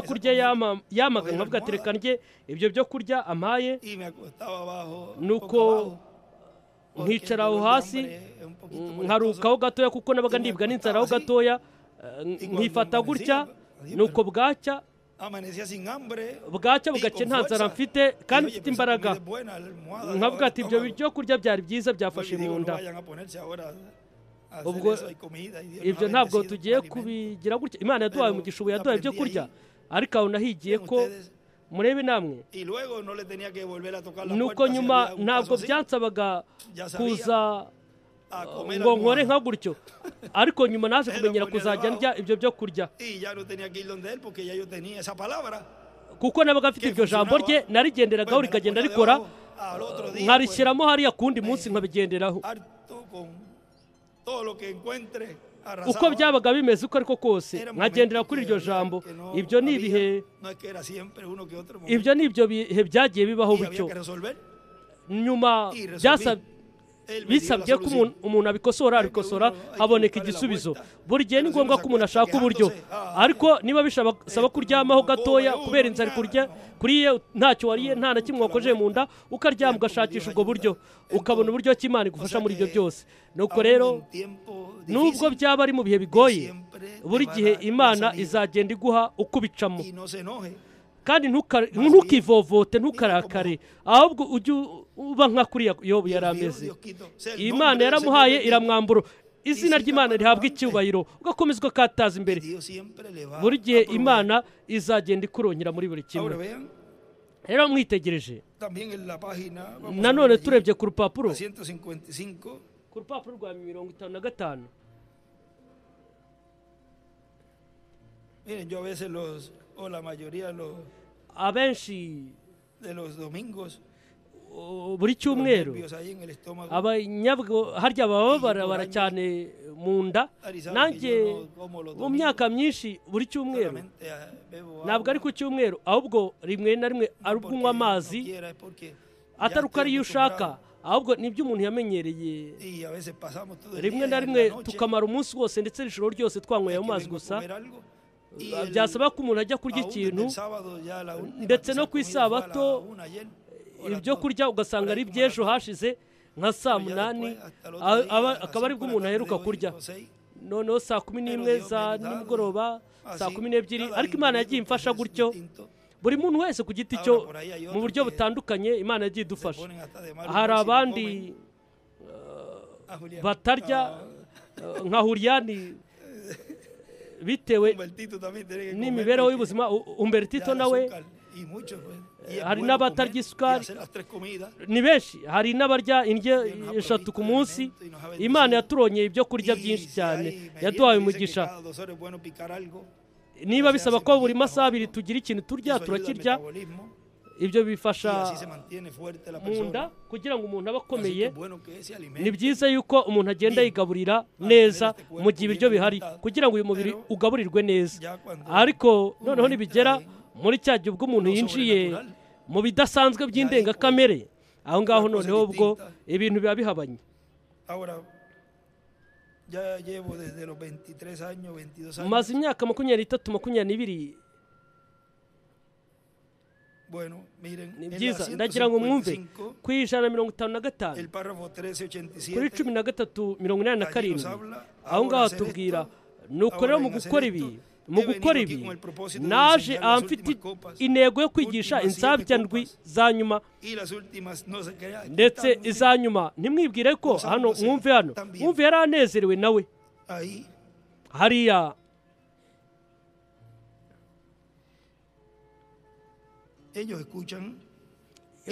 kurya yamaga, nkavuga ati reka ndye ibyo byo kurya ampaye, nuko nkicara aho hasi nkarukaho gatoya, kuko nabaga ndibwa n'inzara aho gatoya, nkifata gutya, nuko bwacya bugake nta nzara mfite kandi mfite imbaraga. Nkavuga ati ibyo biryo kurya byari byiza, byafashe mu nda. Ubwo ibyo ntabwo tugiye kubigira gutya. Imana yaduhaye umugisha, ubu yaduhaye ibyo kurya, ariko aho nahigiye ko murebe namwe. Nuko nyuma ntabwo byansabaga kuza ngo nkore nka gutyo, ariko nyuma naje kumenyera kuzajya ndya ibyo byo kurya, kuko nabaga mfite iryo jambo rye, narigenderagaho rikagenda rikora, nkarishyiramo hariya kundi munsi nkabigenderaho. Uko byabaga bimeze uko ariko kose nkagendera kuri iryo jambo. Ibyo ni ibihe byagiye bibaho bityo. Nyuma bisabye ko umuntu abikosora haboneka igisubizo. Buri gihe ni ngombwa ko umuntu ashaka uburyo, ariko niba bisaba kuryamaho gatoya kubera inzara kuriye ntacyo wariye, nta na kimwe wakojeje mu nda, ukaryama ugashakisha ubwo buryo, ukabona uburyo cy'Imana igufasha muri ibyo byose. Nuko rero nubwo byaba ari mu bihe bigoye, buri gihe Imana izagenda iguha uko ubicamo, kandi ntukivovote, ntukarakare, ahubwo ujye uba nka kuriya Yobu yari ameze. Imana yaramuhaye iramwambura, izina ry'Imana rihabwa icyubahiro, ugakomeza ukataza imbere. Buri gihe Imana izagenda ikurongera muri buri kimwe. Rero mwitegereje nanone turebye ku rupapuro rwa 55. Miren, yo a veces la mayoría abenshi de los domingos buri cyumweru harya baba barabara cyane mu nda. Nanjye mu myaka myinshi buri cyumweru, ntabwo ari ku cyumweru, ahubwo rimwe na rimwe ari unywa amazi, atari uko ariyo ushaka, ahubwo nibyo umuntu yamenyereye. Rimwe na rimwe tukamara umunsi wose ndetse n'ijoro ryose twanyweye amazi gusa. Byasaba ko umuntu ajya kurya ikintu, ndetse no ku isabato ibyo kurya ugasanga ari by'ejo hashize nka saa 8, akaba aribwo umuntu aheruka kurya. Noneho saa 11 za nimugoroba, saa 12, ariko Imana yagiye imfasha gutyo. Buri muntu wese ku giti cyo mu buryo butandukanye Imana yagiye idufasha. Hari abandi batarya nka Huriyani bitewe n'imibereho y'ubuzima. Humbertito nawe, hari n'abatarya isukari, ni benshi. Hari n'abarya indyo 3 ku munsi. Imana yaturonyeye ibyo kurya byinshi cyane, yaduhaye umugisha. Niba bisaba ko buri masaha 2 tugira ikintu turya, turakirya. Ibyo bifasha mu nda kugira ngo umuntu abe akomeye. Ni byiza yuko umuntu agenda yigaburira neza mu gihe ibiryo bihari, kugira ngo uyu mubiri ugaburirwe neza. Ariko noneho nibigera muri cya gihe ubwo umuntu yinjiye mu bidasanzwe by'indengakamere, aho ngaho noneho ubwo ibintu biba bihabanye. Maze imyaka 23, 22. Ni byiza, ndagira ngo mwumve ku 155 kuri 13:87, aho ngaho tubwira nuko rero mu gukora ibi naje amfite intego yo kwigisha insabya ndwi za nyuma, ndetse iza nyuma ntimwibwire ko hano mwumve yaranezerewe nawe hariya.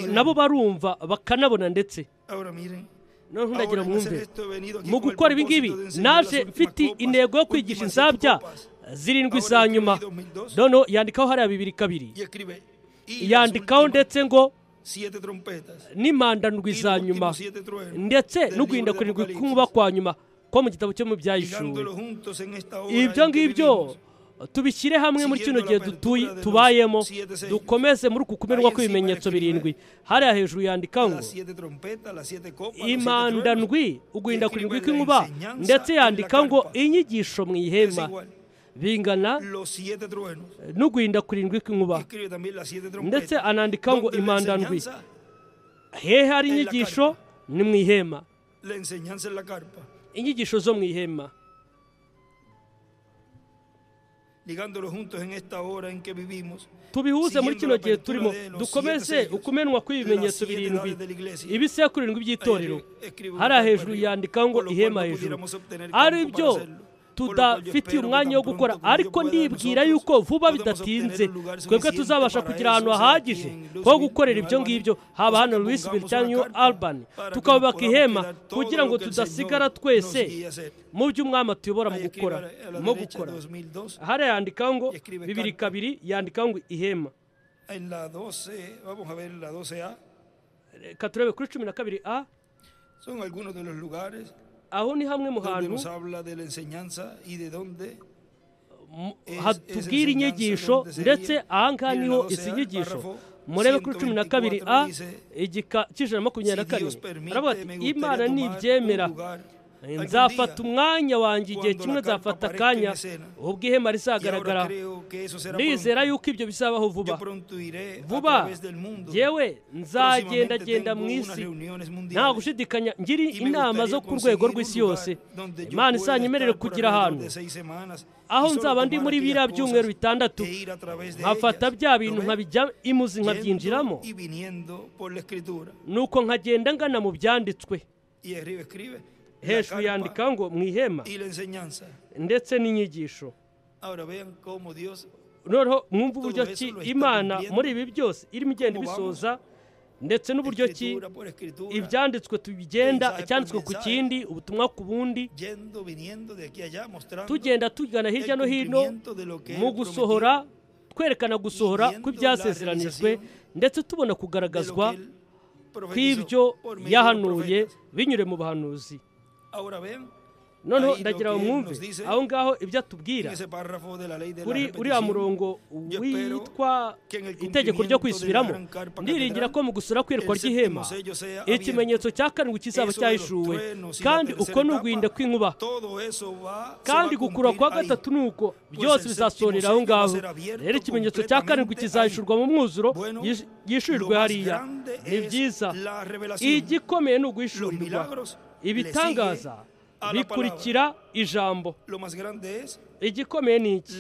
Nabo barumva bakanabona, ndetse noneho ndagira mwumve mu gukora ibi ngibi naje mfite intego yo kwigisha insabya 7 za nyuma. Noneho yandikaho hariya 2:2, yandikaho ndetse ngo n'impanda ndwi za nyuma, ndetse n'uguhinda kurindwi kw'inkuba kwa nyuma, ko mu gitabo cyo mu Byahishuwe. Ibyo ngibyo tubishyire hamwe muri kino gihe tubayemo, dukomeze muri uku kumerwa kw'ibimenyetso 7. hariya hejuru yandika ngo impanda ndwi, uguhinda kurindwi kw'inkuba, ndetse yandika ngo inyigisho mu ihema bingana n'uguhinda kurindwi kw'inkuba, ndetse anandika ngo impanda ndwi. Hehe hari inyigisho? Ni mu ihema, inyigisho zo mu ihema. Tubihuze muri kino gihe turimo, dukomeze ukumenwa kw'ibimenyetso 7, ibisekuru 7 by'itorero. Hariya hejuru yandika ngo ihema hejuru, ari byo tudafitiye umwanya wo gukora, ariko ndibwira yuko vuba bidatinze twebwe tuzabasha kugira ahantu hahagije ho gukorera ibyo ngibyo, haba hano Louisville cyangwa New Albany, tukabaka ihema kugira ngo tudasigara twese mu by'umwami atuyobora mu gukora. Hariya yandika ngo 2:2, yandika ngo ihema. Katurebe kuri 12A. Son algunos de los lugares aho ni hamwe mu hantu hatubwira inyigisho, ndetse aha ngaha niho izi nyigisho murebe kuri 12a igika cy'ijana na 22 aravuga ati Imana nibyemera nzafata umwanya wanjye igihe kimwe nzafata akanya ubwo ihema rizagaragara ndizera yuko ibyo bizabaho vuba yewe nzagenda mu isi nta gushidikanya ngiri inama zo ku rwego rw'isi yose Imana izanyemerere kugira ahantu aho nzaba ndi muri biriya byumweru 6 nkafata bya bintu nkabijya imuzi nkabyinjiramo nuko nkagenda ngana mu byanditswe hejuru yandika ngo mu ihema ndetse n'inyigisho noneho mwumva uburyo ki Imana muri ibi byose irimo igenda ibisoza ndetse n'uburyo ki ibyanditswe tubigenda icyanditswe ku kindi ubutumwa ku bundi tugenda tugana hirya no hino mu gusohora twerekana gusohora kw'ibyasezeranijwe ndetse tubona kugaragazwa kw'ibyo yahanuye binyure mu bahanuzi noneho ndagira ngo mwumve aho ngaho ibyo atubwira kuri uriya murongo witwa itegeko ryo kwisubiramo ndiringira ko mu gusura kwirwa ry'ihema ikimenyetso cya karindwi kizaba cyahishuwe kandi uko n'ugwinda kw'inkuba kandi gukura kwa gatatu nuko byose bizasorera aho ngaho rero ikimenyetso cya karindwi kizahishurwa mu mwuzuro yishurirwe hariya ni byiza igikomeye ni uguhishurirwa ibitangaza bikurikira ijambo igikomeye ni iki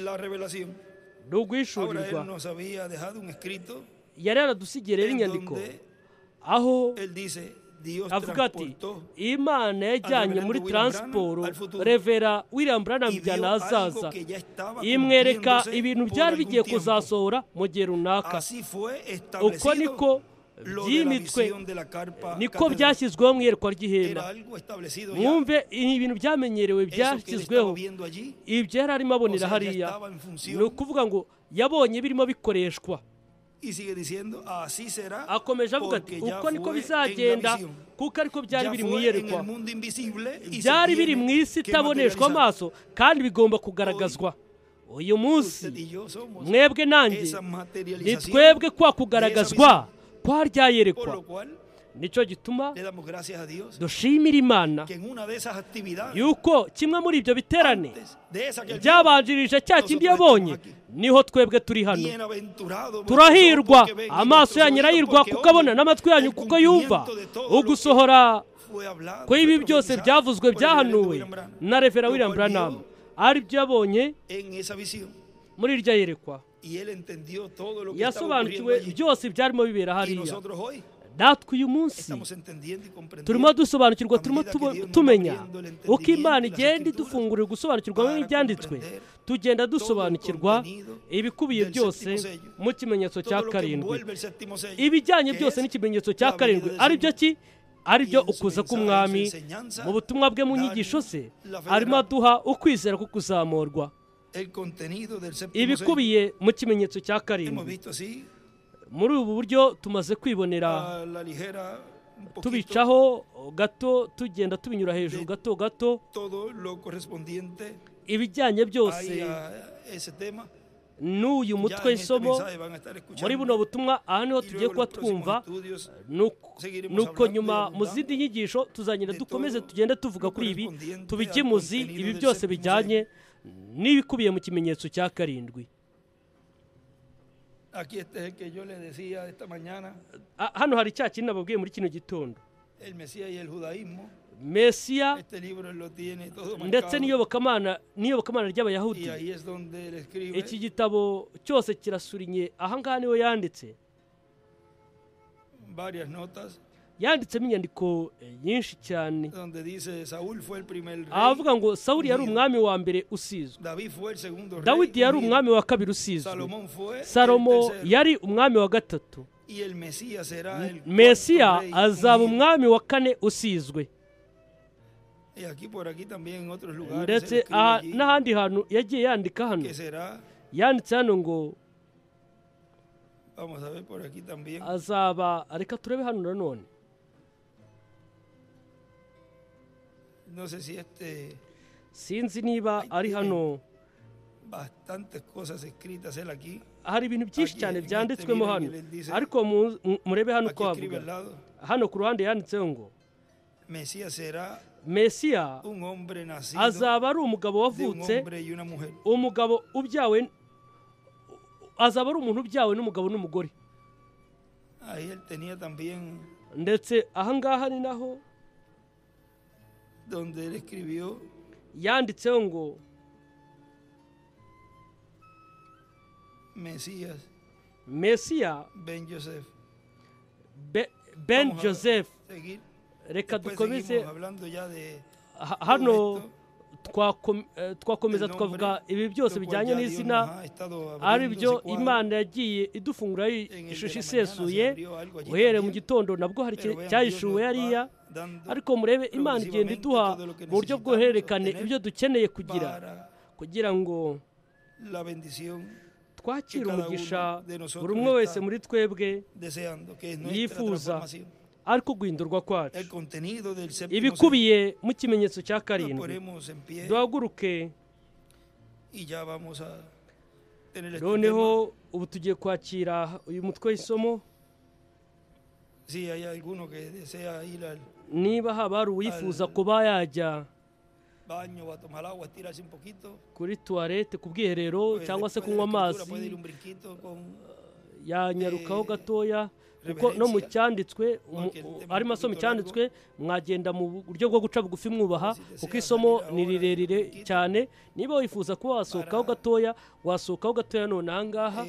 ni uguhishurirwa yari yaradusigiye rero inyandiko aho avuga ati Imana yajyanye muri transport Revera William Branham bijyana ahazaza imwereka ibintu byari bigiye kuzasohora mu gihe runaka uko niko byimitswe niko byashyizweho mu iyerekwa ry'ihema mwumve ibintu byamenyerewe byashyizweho ibyo yari arimo abonera hariya ni ukuvuga ngo yabonye birimo bikoreshwa akomeje avuga ati uko niko bizagenda kuko ariko byari biri mu iyerekwa byari biri mu isi itaboneshwa amaso kandi bigomba kugaragazwa uyu munsi mwebwe nanjye ni twebwe kwa kugaragazwa kwa ryayerekwa nicyo gituma dushimira Imana yuko kimwe muri ibyo biterane byabanjirije cya kindi yabonye niho twebwe turi hano turahirwa amaso yanyu arahirwa kuko abona n'amatwi yanyu kuko yumva ugusohora ko ibi byose byavuzwe byahanuwe na Revera William Branham ari byo yabonye muri irya yerekwa yasobanukiwe byose byarimo bibera hariya natwe uyu munsi turimo dusobanukirwa turimo tumenya uko Imana igenda idufungurira gusobanukirwa n'ibyanditswe tugenda dusobanukirwa ibikubiye byose mu kimenyetso cya karindwi ibijyanye byose n'ikimenyetso cya karindwi ari byo ukuza k'umwami mu butumwa bwe mu nyigisho ze arimo aduha ukwizera ko kuzamurwa ibikubiye mu kimenyetso cya karindwi muri ubu buryo tumaze kwibonera tubicaho gato tugenda tubinyura hejuru gato gato ibijyanye byose n'uyu mutwe w'isomo muri buno butumwa aha niho tugiye kuba twumva nuko nyuma mu zindi nyigisho tuzagenda dukomeze tugende tuvuga kuri ibi tubikimuzi ibi byose bijyanye n'ibikubiye mu kimenyetso cya karindwi. Hano hari cya kintu nababwiye muri kino gitondo, Mesiya ndetse n'iyobokamana ry'abayahudi. Iki gitabo cyose kirasurinye ahangaha niho yanditse, yanditsemo inyandiko nyinshi cyane avuga ngo Sawuli yari umwami wa mbere usizwe, Dawidi yari umwami wa kabiri usizwe, Salomo yari umwami wa gatatu, Mesiya azaba umwami wa kane usizwe. Ndetse n'ahandi hantu yagiye yandika hano, yanditse hano ngo azaba, reka turebe hano nanone, sinzi niba ari hano hari ibintu byinshi cyane byanditswemo hano, ariko murebe hano uko havuga. Hano ku ruhande yanditseho ngo Mesiya azaba ari umugabo wavutse, umugabo ubyawe, azaba ari umuntu ubyawe n'umugabo n'umugore. Ndetse ahangaha ni naho yanditseho ngo Mesiya Ben Joseph. Reka dukomeze hano, twakomeza twavuga ibi byose bijyanye n'izina, ari byo Imana yagiye idufungura ishusho isesuye. Uhereye mu gitondo nabwo hari cyahishuwe hariya, ariko murebe Imana igenda iduha mu buryo bw'uruhererekane ibyo dukeneye kugira ngo twakire umugisha buri umwe wese muri twebwe yifuza, ariko guhindurwa kwacu. Ibikubiye mu kimenyetso cya karindwi. Duhaguruke noneho, ubu tugiye kwakira uyu mutwe w'isomo. Niba haba hari uwifuza kuba yajya kuri tuwarete, ku bwiherero, cyangwa se kunywa amazi, yanyarukaho gatoya, kuko no mu cyanditswe, arimo asoma icyanditswe, mwagenda mu buryo bwo guca bugufi mwubaha, kuko isomo ni rirerire cyane. Niba wifuza kuba wasohokaho gatoya, wasohokaho gatoya none ahangaha.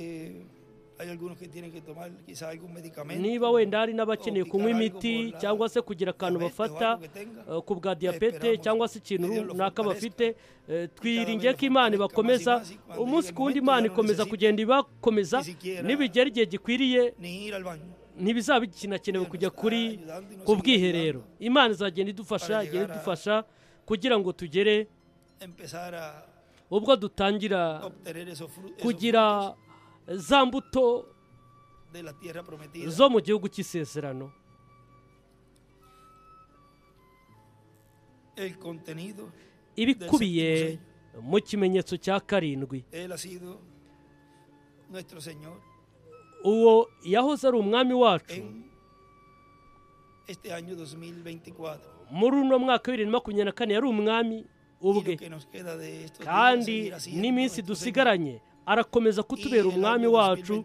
Niba wenda hari n'abakeneye kunywa imiti, cyangwa se kugira akantu bafata ku bwa diyabete, cyangwa se ikintu runaka bafite, twiringiye ko Imana ibakomeza umunsi ku wundi. Imana ikomeza kugenda ibakomeza, nibigera igihe gikwiriye ntibizaba bikinakenewe kujya ku bwiherero. Imana izagenda idufasha kugira ngo tugere ubwo dutangira kugira za mbuto zo mu gihugu cy'isezerano. Ibikubiye mu kimenyetso cya karindwi. Uwo yahoze ari umwami wacu muri uno mwaka wa 2024, yari umwami ubwe, kandi n'iminsi dusigaranye arakomeza kutubera umwami wacu.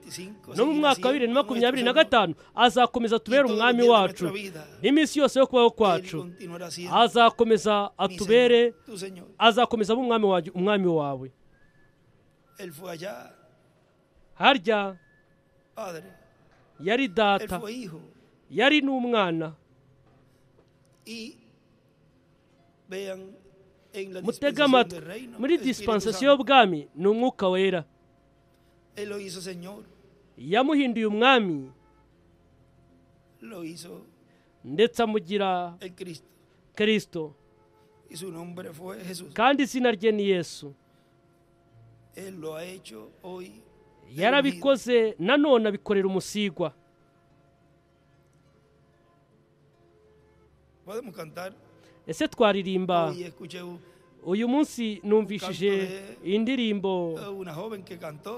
No mu mwaka wa 2025 azakomeza tubera umwami wacu. N'iminsi yose yo kubaho kwacu azakomeza atubere, azakomeza abe umwami wawe. Harya yari data, yari n'umwana. Mutega amatwi, muri dispensation y'ubwami ni umwuka wera. Yamuhinduye umwami, ndetse amugira Kristo, kandi izina rye ni Yesu. Yarabikoze, nanone abikorera umusigwa. Ese twaririmba? Uyu munsi numvishije indirimbo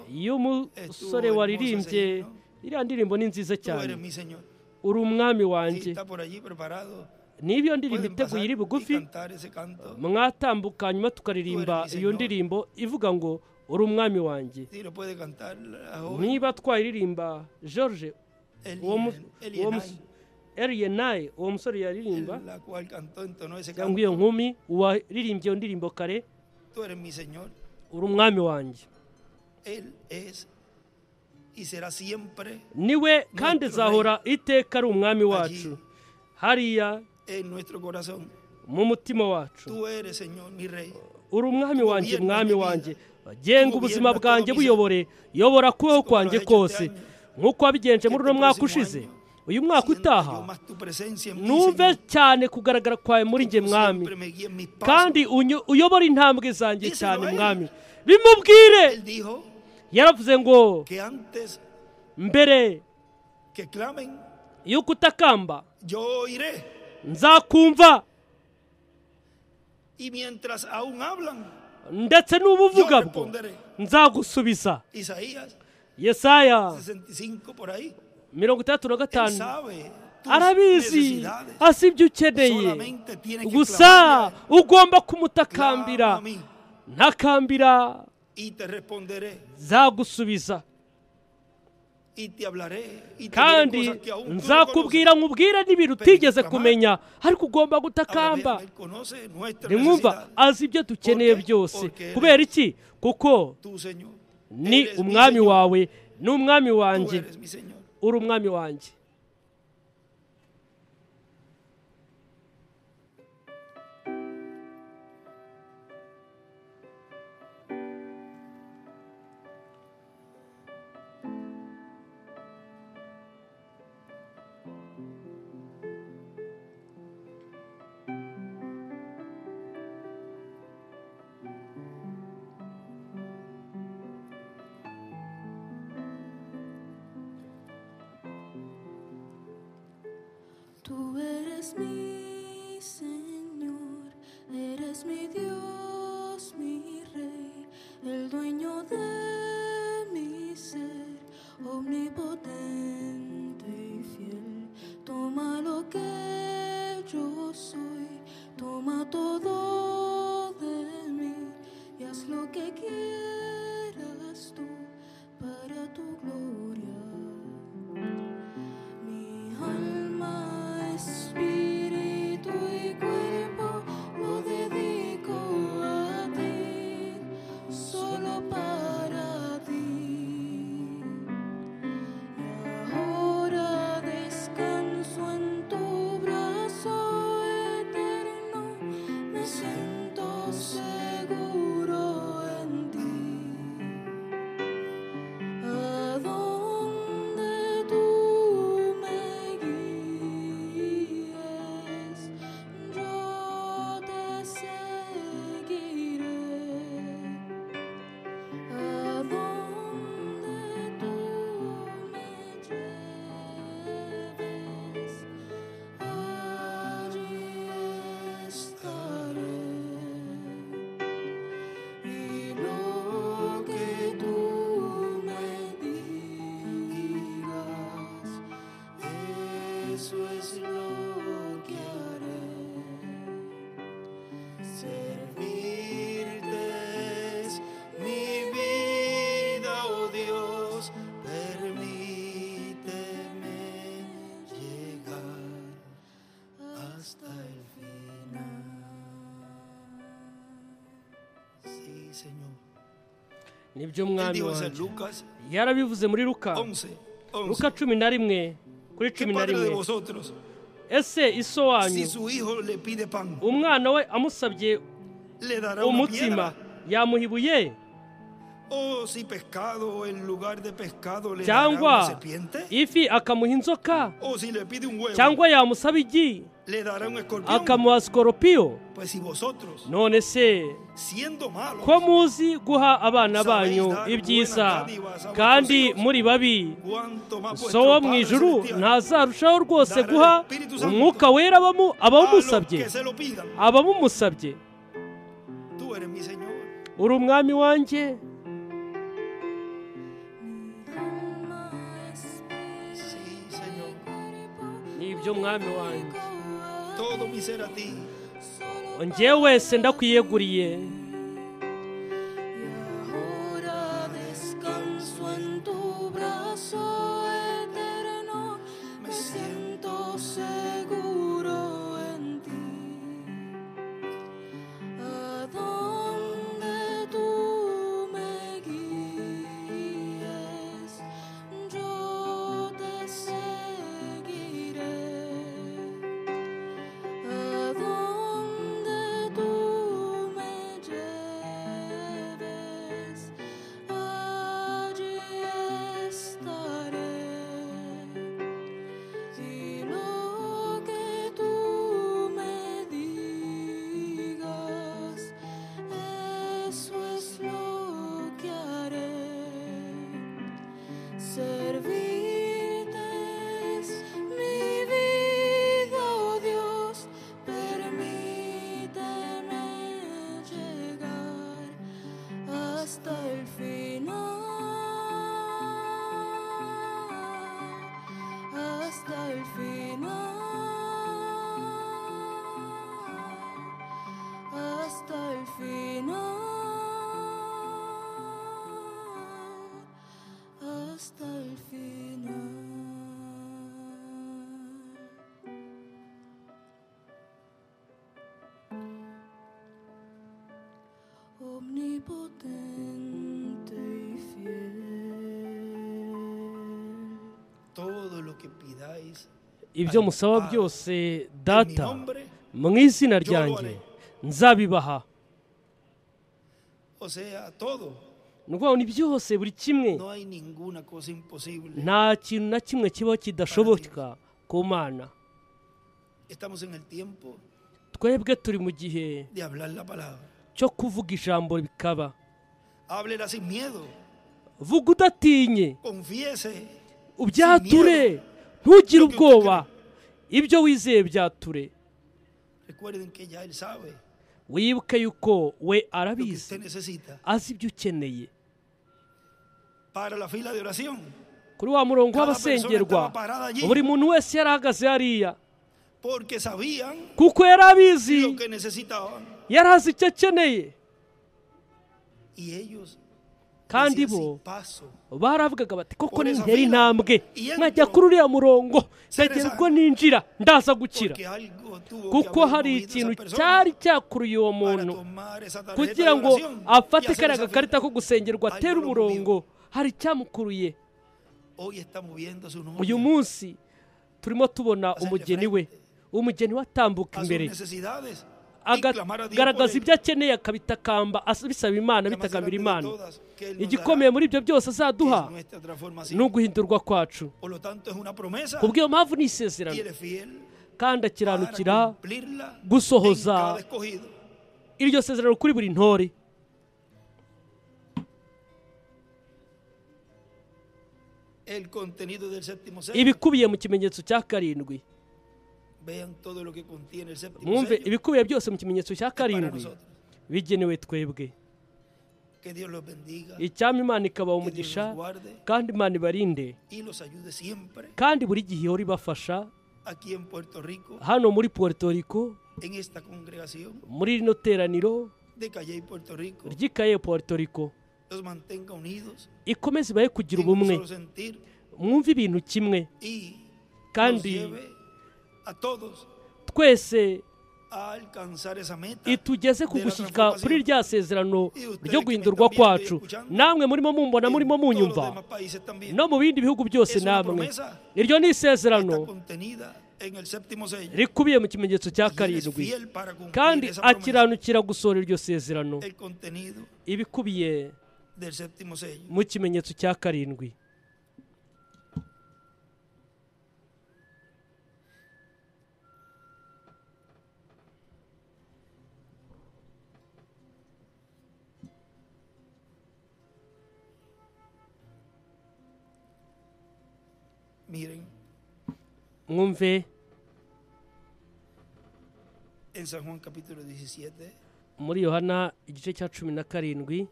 y'umusore waririmbye. Iriya ndirimbo ni nziza cyane, uri umwami wanjye. N'ibyo ndirimbo iteguye iri bugufi, mwatambuka nyuma tukaririmba iyo ndirimbo ivuga ngo uri umwami wanjye. Niba twaririmba George, Eliyenayi, uwo musore yaririmba, cyangwa iyo nkumi waririmbye iyo ndirimbo kare, uri umwami wanjye. Niwe kandi zahora iteka ari umwami wacu, hariya mu mutima wacu. Uri umwami wanjye, mwami wanjye. Genga ubuzima bwanjye buyobore, yobora kubaho kwanjye kose, nk'uko wabigenje muri uno mwaka ushize. Uyu mwaka utaha numve cyane kugaragara kwawe muri njye, mwami, kandi uyobora intambwe zanjye cyane, mwami. Bimubwire. Yaravuze ngo mbere yuko utakamba nzakumva, ndetse n'ubuvuga bwo nzagusubiza. Yesaya 65 arabizi asi ibyo ukeneye, gusa ugomba kumutakambira. Ntakambira zagusubiza, kandi nzakubwira nkubwire n'ibintu utigeze kumenya, ariko ugomba gutakamba. Nimwumva, azi ibyo dukeneye byose. Kubera iki? Kuko ni umwami wawe n'umwami wanjye, uri umwami wanjye. Tú eres mi Señor, eres mi Dios, mi Rey, el dueño de mi ser, omnipotente y fiel. Toma lo que yo soy, toma todo de mí y haz lo que quieras tú para tu gloria. Mi alma, espíritu y cuerpo lo dedico a ti, solo para ti. Y ahora descanso en tu brazo eterno, me siento seguro en ti. A donde tú me guíes, yo te seguiré. A donde tú me lleves, allí estaré. Y lo que tú me digas, eso es lo que haré. Servirte es mi vida, oh Dios, permíteme llegar hasta el final. Sí, Señor. Nibyo Él mwami dijo en wanjye. Lucas Yarabivuze muri Luka 11. Luka 11 kuri ¿Qué padre de 11. vosotros, Ese iso wanyu si su hijo le pide pan, umwana we amusabye le dará una umutsima piedra? yamuha ibuye? O si pescado en lugar de pescado le dará una Cyangwa serpiente? ifi akamuha inzoka? O si le pide un huevo, Cyangwa yamusaba igi le dará un escorpión? akamuha skoropiyo? Pues si vosotros, None se siendo malos, ko muzi guha abana banyu ibyiza kandi muri babi, cuanto más so vuestro wo mu Padre ijuru celestial ntazarushaho rwose guha umwuka wera a los abamusabye que se lo pidan. abamumusabye. Tú eres mi Señor. Uri umwami wanjye. Sí, Señor. Nibyo mwami wanjye, Todo mi ser a ti. njyewe wese ndakwiyeguriye. Y ahora descanso en tu brazo eterno, me siento seguro en ti. A donde tú me guíes, yo te seguiré. A donde tú me lleves, omnipotente y fiel. Todo lo que pidáis ibyo musaba byose data mu izina ryanjye nzabibaha. O sea, todo. Ni ukuvuga ngo ni byose buri kimwe, No hay ninguna cosa imposible. nta kintu na kimwe kibaho kidashoboka ku Mana. Estamos en el tiempo Twebwe turi mu gihe de hablar la palabra. cyo kuvuga ijambo bikaba. Háblela sin miedo. Vuga udatinye, Confiese. ubyature, ntugire ubwoba, ibyo wizeye byature. Recuerden que ya Él sabe Wibuke yuko we lo que arabizi, usted necesita azi ibyo ukeneye. para la fila de oración. Kuri wa murongo Cada w'abasengerwa, persona estaba parada allí. buri muntu wese yari ahagaze hariya, Porque sabían kuko yari abizi, lo que necesitaban. yari azi icyo akeneye. Y ellos Kandi decían, bo "Si paso baravugaga bati koko Por esa nintera fila, intambwe y nkajya entro, kuri uriya murongo seré nkagera sano." ubwo ninjira ndaza gukira, porque algo tuvo kuko que haber hari movido esa ikintu persona cyari cyakuruye uwo para muntu tomar esa tarjeta kugira de ngo oración y afate hacer kariya esa gakarita fila. ko gusengerwa atere Algo lo umurongo, hari icyamukuruye. Hoy está moviendo su novia Uyu munsi turimo tubona hacerle umugeni we, frente umugeni we atambuka a sus imbere necesidades y clamar a Dios por akagaragaza ello. ibyo akeneye, akabitakamba bisaba Imana, La más bitakambira grande de Imana. todas, que Él nos Igikomeye dará, muri ibyo byose es azaduha nuestra transformación. ni uguhindurwa kwacu. Por lo tanto, es una promesa Kubw'iyo mpamvu ni y isezerano, Él es fiel kandi para akiranukira cumplirla en gusohoza cada escogido. iryo sezerano kuri buri ntore. El contenido del séptimo sello. Ibikubiye mu kimenyetso cya karindwi, Vean todo lo que contiene el séptimo mwumve sello. ibikubiye byose mu kimenyetso cya Es para karindwi nosotros. bigenewe twebwe. Que Dios los bendiga, Icyama Imana ikabaha que Dios umugisha los guarde kandi Imana ibarinde, y los ayude siempre kandi buri gihe ihora ibafasha aquí en Puerto Rico, hano muri Puerto Rico, en esta congregación muri rino teraniro de Calle y Puerto Rico, ry'ikaye Puerto Rico, los mantenga unidos ikomeze ibahe kugira en un ubumwe, solo sentir mwumve ibintu kimwe, y nos kandi lleve a todos twese a alcanzar esa meta itugeze ku de la gushyika kuri transformación. rya sezerano Y ustedes ryo que me guhindurwa están viendo y kwacu. escuchando, Namwe murimo mumbona, En murimo todos los munyumva, demás países también. no mu bindi bihugu byose Es una namwe. promesa. Iryo ni Está isezerano contenida en el séptimo sello. rikubiye mu kimenyetso cya Y Él es karindwi, fiel para cumplir kandi esa promesa. akiranukira gusohora iryo sezerano. El contenido Ibikubiye del séptimo sello. mu kimenyetso cya karindwi. Miren, Mwumve en San Juan capítulo 17, muri Yohana igice cya 17,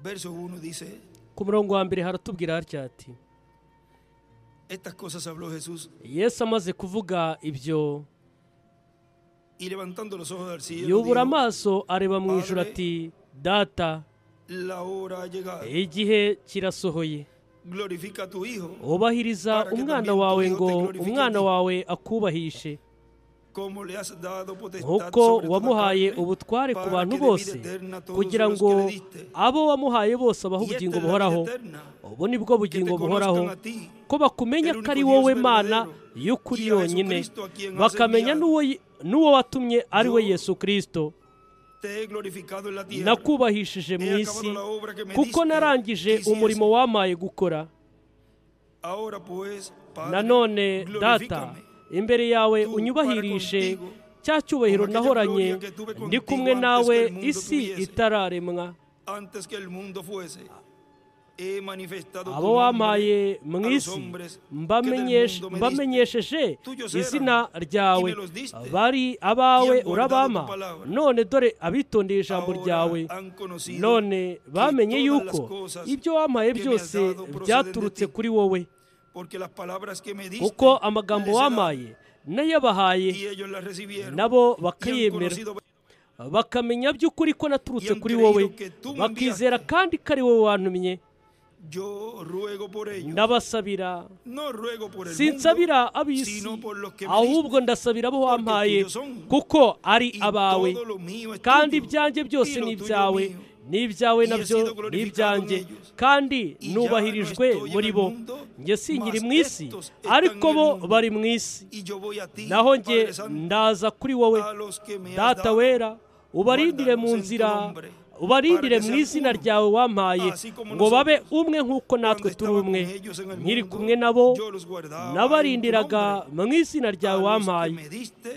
verso 1 dice, ku murongo wa mbere haratubwira hatya ati, estas cosas habló Jesús Yesu amaze kuvuga ibyo, y levantando los ojos al cielo, yubura dijo, amaso areba mu ijuru ati, Data, la hora ha llegado, igihe kirasohoye, glorifica a tu Hijo, ubahiriza umwana wawe ngo umwana wawe akubahishe, como le has dado potestad nk'uko sobre toda wamuhaye carne, ubutware ku para bantu que dé bose, vida eterna a todos kugira los ngo que le diste. abo wamuhaye bose abahe Y esta ubugingo es la buhoraho. vida eterna, Ubu ni bwo que te bugingo buhoraho, conozcan a ti, ko bakumenya el ko ari único wowe Dios Mana verdadero, y'ukuri y a yonyine, Jesucristo a quien has bakamenya enviado. n'uwo watumye ari we Yo Yesu Kristo. Te he glorificado en la tierra, Nakubahishije mu he isi acabado la obra que me kuko diste narangije que hiciese. umurimo wampaye gukora. Ahora pues, Padre, Nanone Data, glorifícame imbere yawe tú unyubahirishe para contigo, cya cyubahiro con aquella nahoranye gloria que tuve ndi contigo kumwe antes nawe que el mundo isi tuviese. itararemwa. antes que el mundo fuese. He manifestado tu Abo wampaye nombre mu a los isi hombres que del mundo me diste. mbamenyesheje Tuyos eran, izina y ryawe, me los diste, bari y abawe han guardado urabama. tu palabra. None dore abitondeye ijambo Ahora ryawe, han conocido none bamenye que todas las yuko cosas ibyo wampaye que me has byose dado proceden byaturutse de ti. kuri wowe, porque las palabras que me diste kuko amagambo les he dado, wampaye nayabahaye y ellos las recibieron nabo y han bakayemera, conocido bakamenya by'ukuri ko naturutse kuri wowe, bakizera kandi ko ari wowe wantumye. Ndabasabira, sinsabira ab'isi, ahubwo ndasabira abo wampaye, kuko ari abawe, kandi ibyanjye byose ni ibyawe, n'ibyawe nabyo ni ibyanjye, kandi nubahirijwe muri bo. Njye sinkiri mu isi, ariko bo bari mu isi, naho njye ndaza kuri wowe. Data wera, ubarindire mu nzira, ubarindire mu izina ryawe wampaye, ngo babe umwe nk'uko natwe turi umwe. Nkiri kumwe nabo nabarindiraga mu izina ryawe wampaye,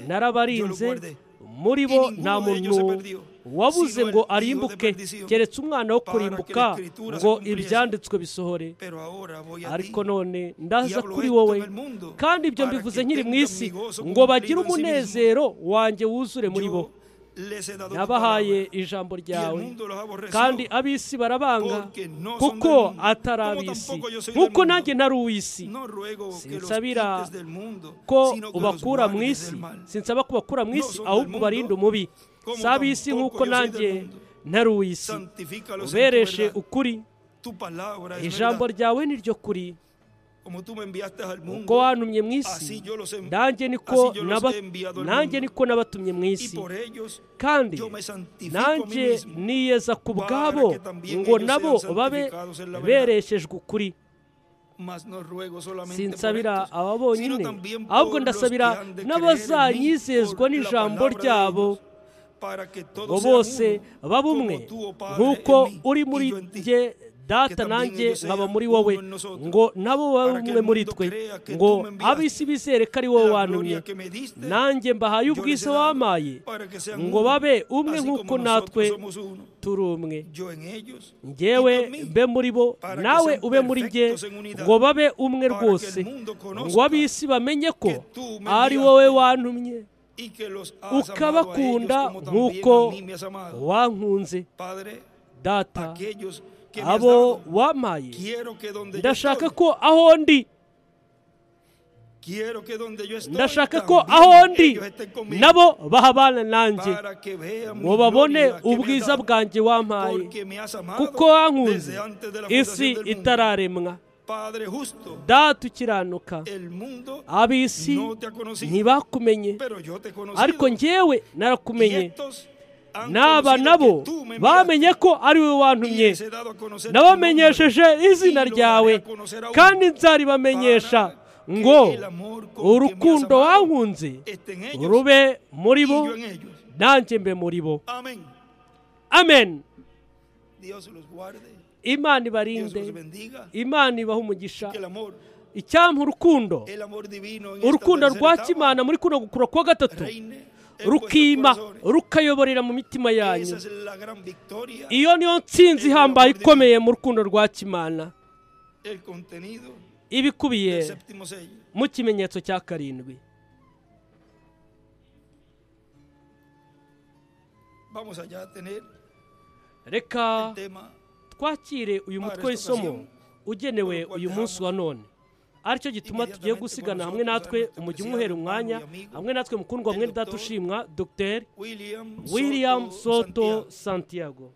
narabarinze. Muri bo nta muntu wabuze ngo arimbuke, keretse umwana wo kurimbuka ngo ibyanditswe bisohore. Ariko none ndaza kuri wowe, kandi ibyo mbivuze nkiri mu isi, ngo bagire umunezero wanjye wuzure muri bo. Nabahaye ijambo ryawe, kandi ab'isi barabanga, kuko atari ab'isi, nk'uko nanjye ntari uw'isi. Sinsabira ko ubakura mu isi, sinsaba ko ubakura mu isi, ahubwo ubarinde umubi. Si ab'isi nk'uko nanjye ntari uw'isi. Ubereshe ukuri, ijambo ryawe ni ryo kuri. Uko wantumye mu isi, nanjye niko nabatumye mu isi, kandi nanjye niyeza ku bwabo, ngo nabo babe bereshejwe ukuri. Sinsabira aba bonyine, ahubwo ndasabira n'abazanyizezwa n'ijambo ryabo, ngo bose babe umwe nk'uko uri muri njye, Data, nanjye nkaba muri wowe, ngo nabo babe umwe muri twe, ngo ab'isi bizere ko ari wowe wantumye. Nanjye mbahaye ubwiza wampaye, ngo babe umwe nk'uko natwe turi umwe. Njyewe mbe muri bo, nawe ube muri njye, ngo babe umwe rwose, ngo ab'isi bamenye ko ari wowe wantumye, ukabakunda nk'uko wankunze. Data, abo wampaye, ndashaka ko aho ndi, nabo bahabana nanjye, ngo babone ubwiza bwanjye wampaye, kuko wankunze isi itararemwa. Data ukiranuka, ab'isi ntibakumenye, ariko njyewe narakumenye. N'aba nabo bamenye ko ari wowe wantumye. Nabamenyesheje izina ryawe, kandi nzaribamenyesha, ngo urukundo wankunze rube muri bo, nanjye mbe muri bo. Amen. Imana ibarinde, Imana ibahe umugisha. Icyampa urukundo rwa Kimana muri kuno gukura kwa gatatu rukima, rukayoborera mu mitima yanyu. Iyo niyo ntsinzi ihambaye ikomeye mu rukundo rwa Kimana, ibikubiye mu kimenyetso cya karindwi. Reka twakire uyu mutwe w'isomo ugenewe uyu munsi wa none, aricyo gituma tugiye gusigana hamwe natwe umujyi umuhera umwanya, hamwe natwe mukundwa mwene data ushimwa Dr. William Soto Santiago.